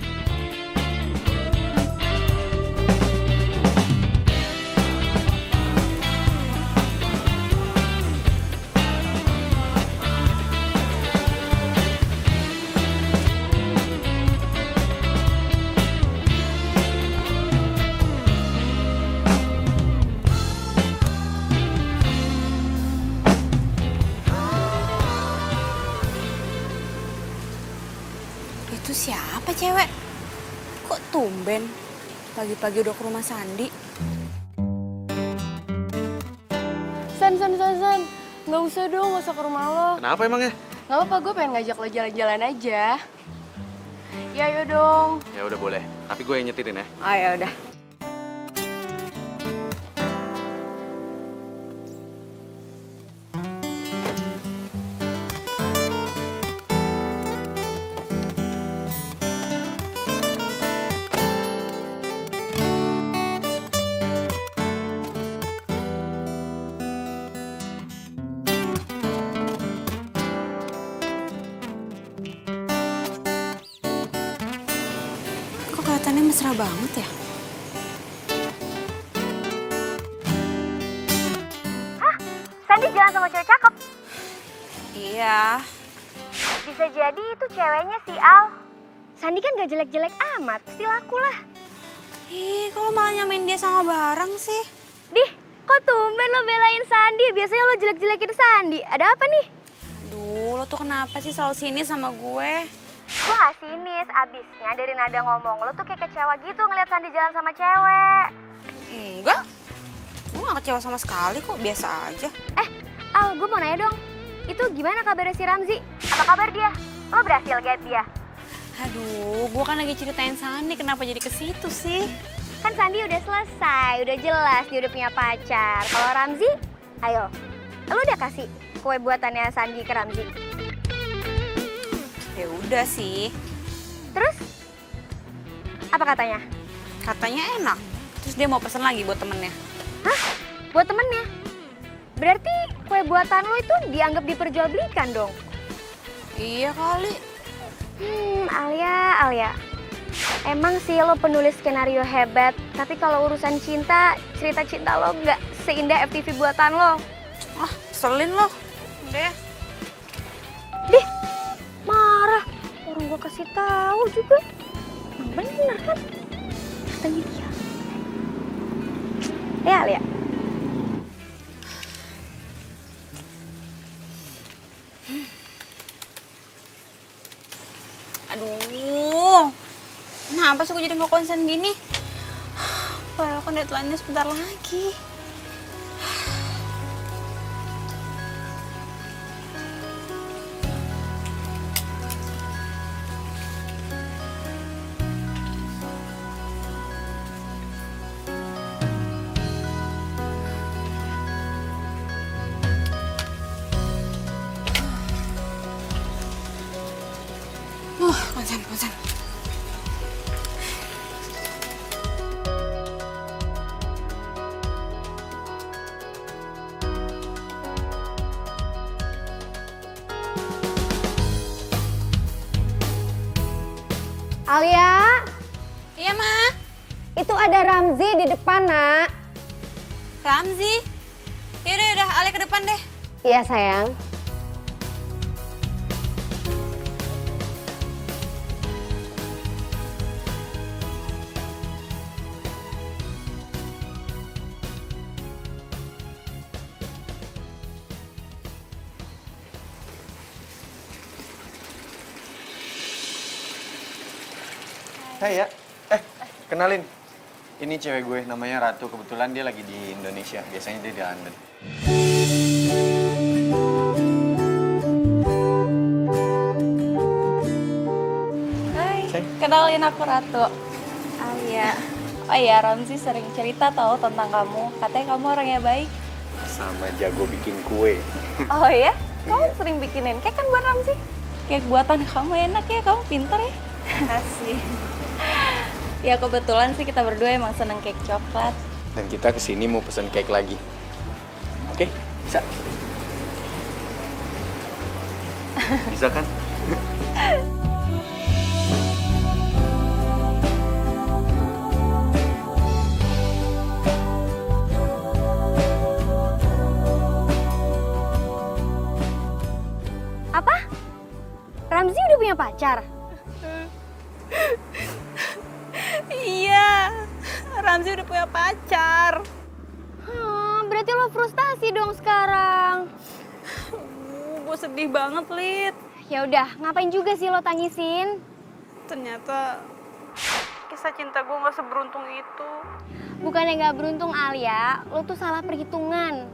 Itu siapa cewek? Kok tumben? Pagi-pagi udah ke rumah Sandi. San. Nggak usah dong, nggak usah ke rumah lo. Kenapa emangnya? Nggak apa-apa, gue pengen ngajak lo jalan-jalan aja. Ya ayo dong. Ya udah boleh, tapi gue yang nyetirin ya. Oh ya udah. Kok kelihatannya mesra banget ya? Sandi jalan sama cewek cakep. Iya. Bisa jadi itu ceweknya si Al. Sandi kan gak jelek-jelek amat, pasti laku lah. Ih, kalau malah nyamain dia sama barang sih? Dih, kok tumben lo belain Sandi? Biasanya lo jelek-jelekin Sandi. Ada apa nih? Duh, lo tuh kenapa sih selalu sini sama gue? Gue gak sinis, abisnya dari nada ngomong lo tuh kayak kecewa gitu ngeliat Sandi jalan sama cewek. Enggak. Gue gak kecewa sama sekali kok, biasa aja. Al, gue mau nanya dong. Itu gimana kabarnya si Ramzi? Apa kabar dia? Lo berhasil get dia? Aduh, gue kan lagi ceritain Sandi, kenapa jadi ke situ sih? Kan Sandi udah selesai, udah jelas dia udah punya pacar. Kalau Ramzi, ayo. Lo udah kasih kue buatannya Sandi ke Ramzi? Ya udah sih. Terus? Apa katanya? Katanya enak. Terus dia mau pesen lagi buat temennya. Hah? Buat temennya? Berarti kue buatan lo itu dianggap diperjualbelikan dong? Iya kali. Alia. Emang sih lo penulis skenario hebat, tapi kalau urusan cinta, cerita cinta lo nggak seindah FTV buatan lo. Ah, selin lo. Udah ya. Dih, marah. Orang gua kasih tahu juga. Bener kan? Katanya dia. Ya, Alia. Aduh, kenapa sih gue jadi nggak konsen gini? Padahal kan deadline-nya sebentar lagi. Konsen. Alia, Iya, Ma. itu ada Ramzi di depan, Nak. Ramzi. Yaudah, Ale ke depan deh. Iya, sayang. Hai ya. Kenalin. Ini cewek gue, namanya Ratu. Kebetulan dia lagi di Indonesia. Biasanya dia di London. Hai, kenalin aku Ratu. Alia. Oh iya, Ramzi sering cerita tahu tentang kamu. Katanya kamu orangnya baik. Sama jago bikin kue. Oh iya? Kamu sering bikinin kek kan buat Ramzi? Kek buatan kamu enak ya, kamu pintar ya. Kasih. Ya kebetulan sih kita berdua emang seneng cake coklat. Dan kita kesini mau pesen cake lagi. Oke? Bisa? Bisa kan? Apa? Ramzi udah punya pacar? Iya, Ramzi udah punya pacar. Berarti lo frustasi dong sekarang. Gue sedih banget, Lid. Ya udah, ngapain juga sih lo tangisin? Ternyata kisah cinta gue gak seberuntung itu. Bukannya nggak beruntung Alia, lo tuh salah perhitungan.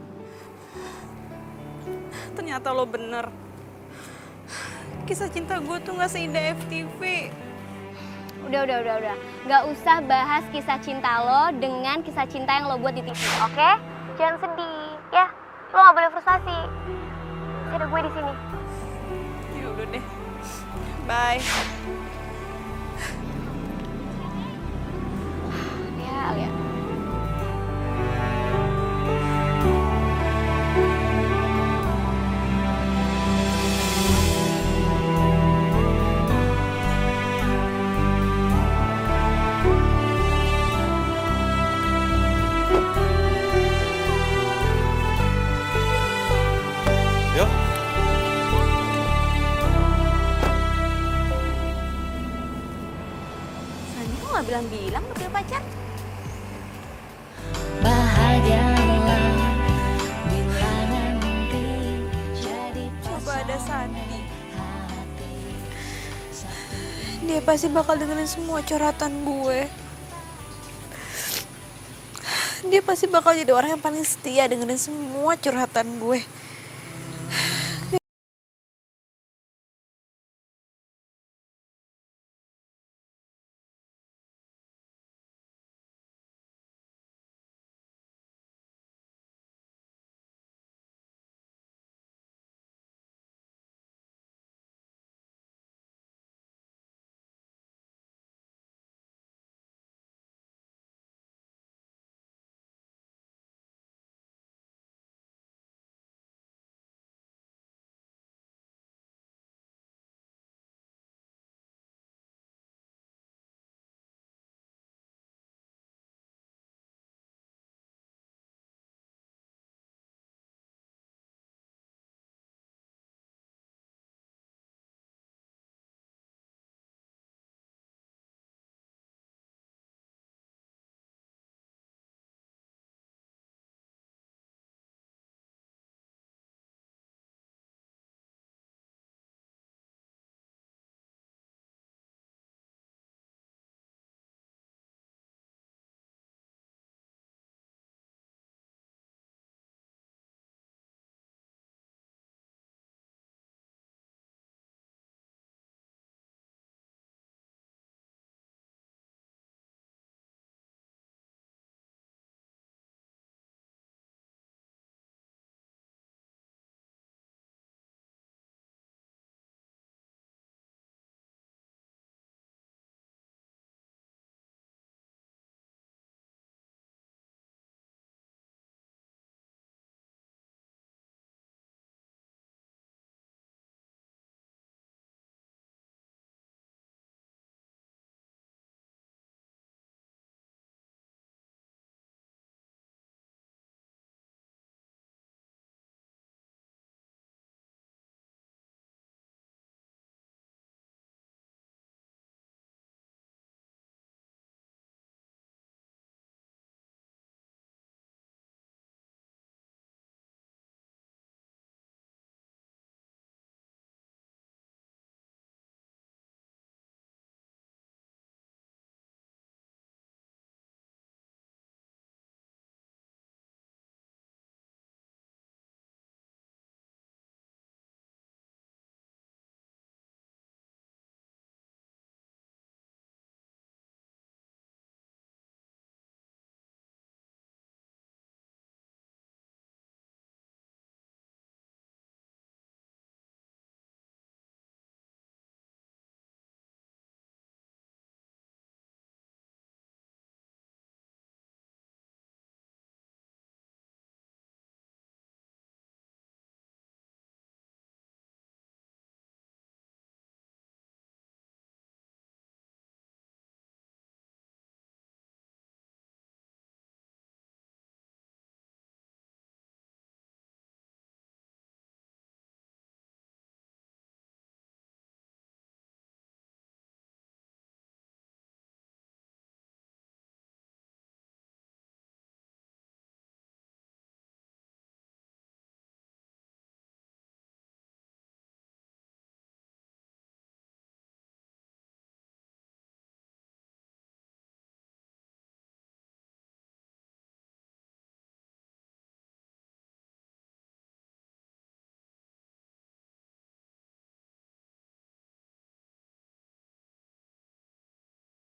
Ternyata lo bener. Kisah cinta gue tuh gak seindah FTV. Udah. Nggak usah bahas kisah cinta lo dengan kisah cinta yang lo buat di TV, oke? Jangan sedih, ya. Lo nggak boleh frustasi. Ada gue di sini. Ya udah deh. Bye. Ya, Alia. Yuk. Sandi kok gak bilang-bilang lo punya pacar? Bahagialah bila nanti jadi Coba ada Sandi. hati. Dia pasti bakal dengerin semua curhatan gue. Dia pasti bakal jadi orang yang paling setia dengerin semua curhatan gue.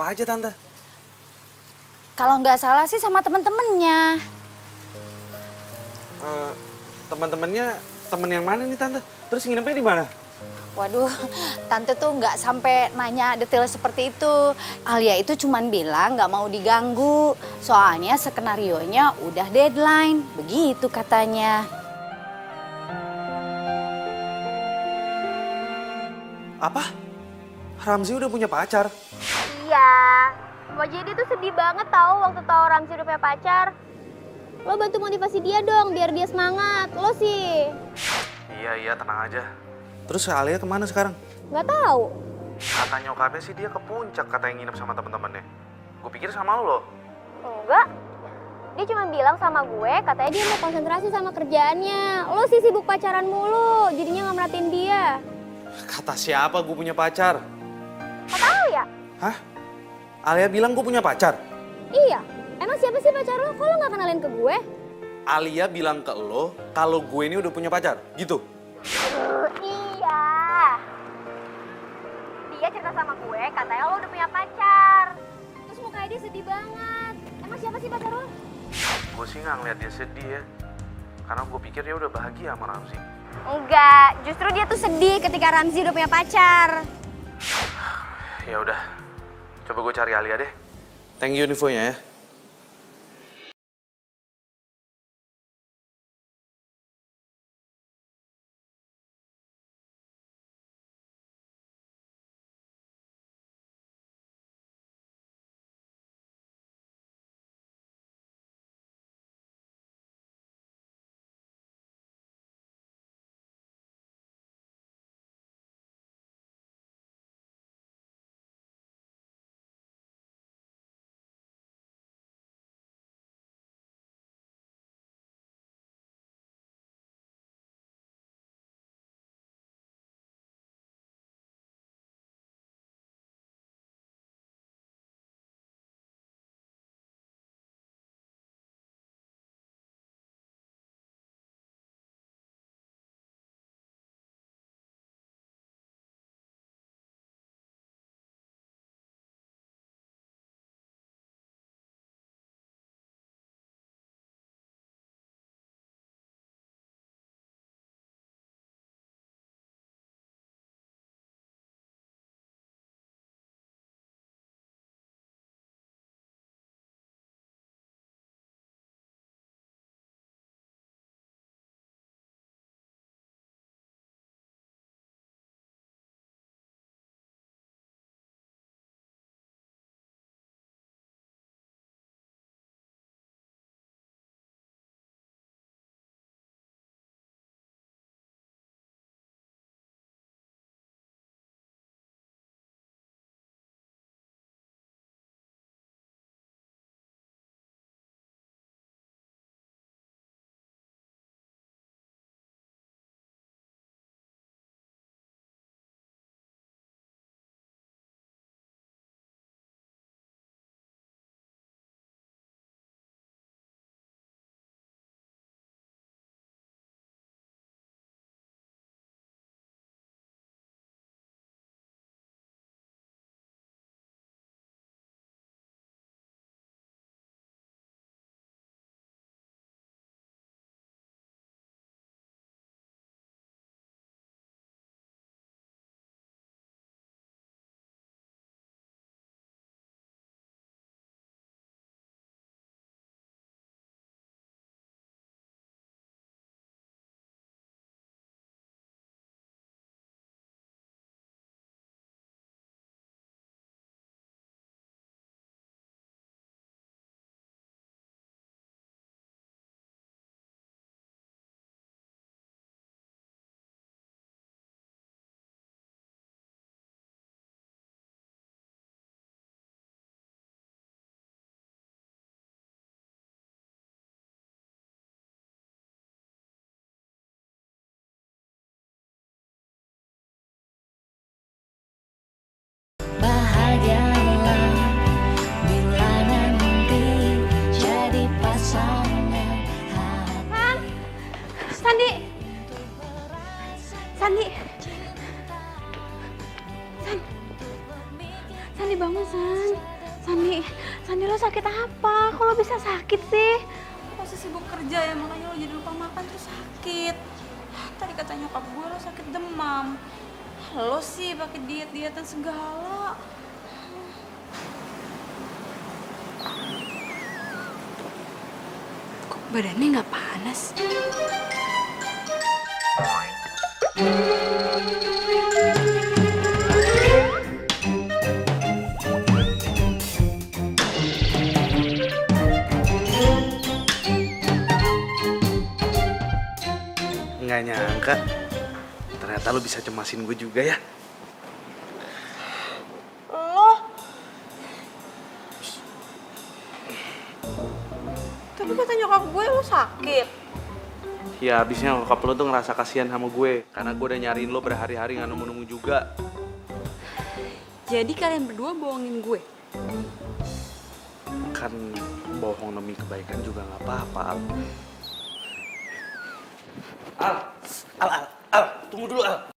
Apa aja Tante? Kalau nggak salah sih sama temen-temennya. Teman-temannya, temen yang mana nih Tante? Terus nginepnya di mana? Waduh, Tante tuh nggak sampai nanya detail seperti itu. Alia itu cuman bilang nggak mau diganggu. Soalnya skenarionya udah deadline. Begitu katanya. Apa? Ramzi udah punya pacar? Iya. Wajah dia tuh sedih banget tahu waktu tahu Ramzi udah punya pacar. Lo bantu motivasi dia dong biar dia semangat. Lo sih. Iya, tenang aja. Terus Alia kemana sekarang? Nggak tahu. Kata nyokapnya sih dia ke puncak, katanya nginep sama temen-temennya. Gue pikir sama lo loh. Enggak. Dia cuma bilang sama gue, katanya dia mau konsentrasi sama kerjaannya. Lo sih sibuk pacaran mulu, jadinya nggak merhatiin dia. Kata siapa gue punya pacar? Kata lo ya? Hah? Alia bilang gue punya pacar? Iya. Emang siapa sih pacar lo? Kok lo nggak kenalin ke gue? Alia bilang ke lo kalau gue ini udah punya pacar, gitu? Iya. Dia cerita sama gue, katanya lo udah punya pacar. Terus mukanya dia sedih banget. Emang siapa sih pacar lo? Gue sih nggak ngeliat dia sedih ya. Karena gue pikir dia udah bahagia sama Ramzi. Enggak, justru dia tuh sedih ketika Ramzi udah punya pacar. Ya udah, coba gue cari Alia deh. Thank you infonya ya. Bahagialah bila nanti jadi pasangan hati. Sandi. Sandi bangun, San. Sandi lo sakit apa? Kok lo bisa sakit sih? Masih sibuk kerja ya, makanya lo jadi lupa makan terus sakit. Tadi kata nyokap gue lo sakit demam. Lo sih pakai diet-dietan segala. Kok badannya nggak panas? Nggak nyangka, ternyata lo bisa cemasin gue juga ya. Tapi kata nyokap gue lo sakit. Ya abisnya nyokap lo tuh ngerasa kasihan sama gue, karena gue udah nyariin lo berhari-hari nggak nemu-nemu juga. Jadi kalian berdua bohongin gue? Kan bohong demi kebaikan juga nggak apa-apa, Al. Al, tunggu dulu, Al.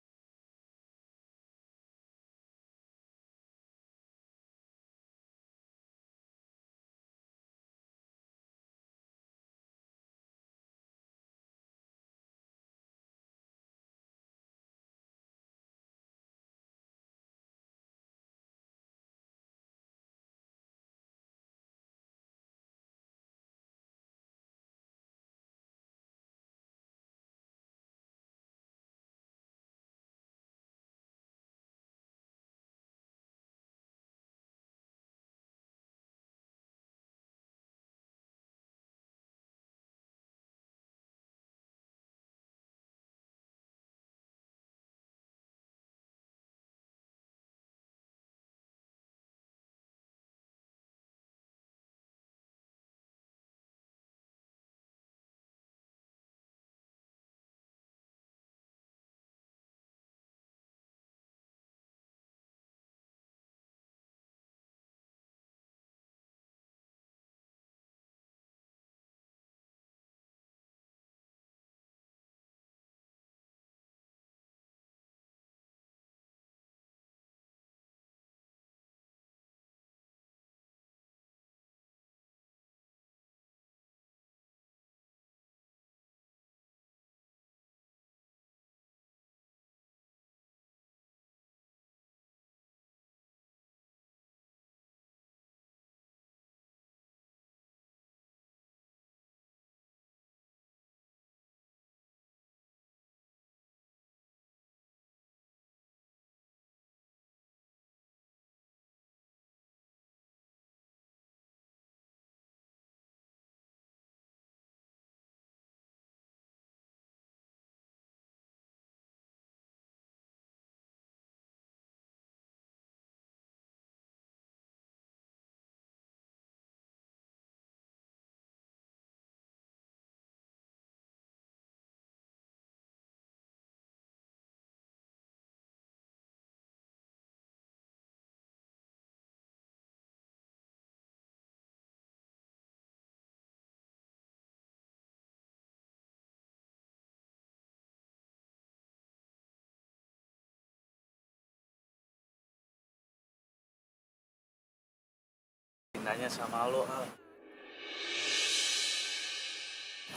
Cintanya sama lo, Al.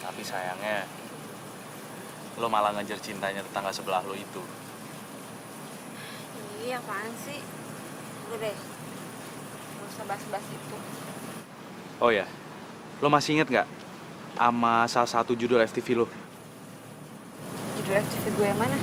Tapi sayangnya, lo malah ngejar cintanya tetangga sebelah lo itu. Iya, apaan sih? Udah deh, gak usah bahas-bahas itu. Oh ya, lo masih inget nggak sama salah satu judul FTV lo? Judul FTV gue yang mana?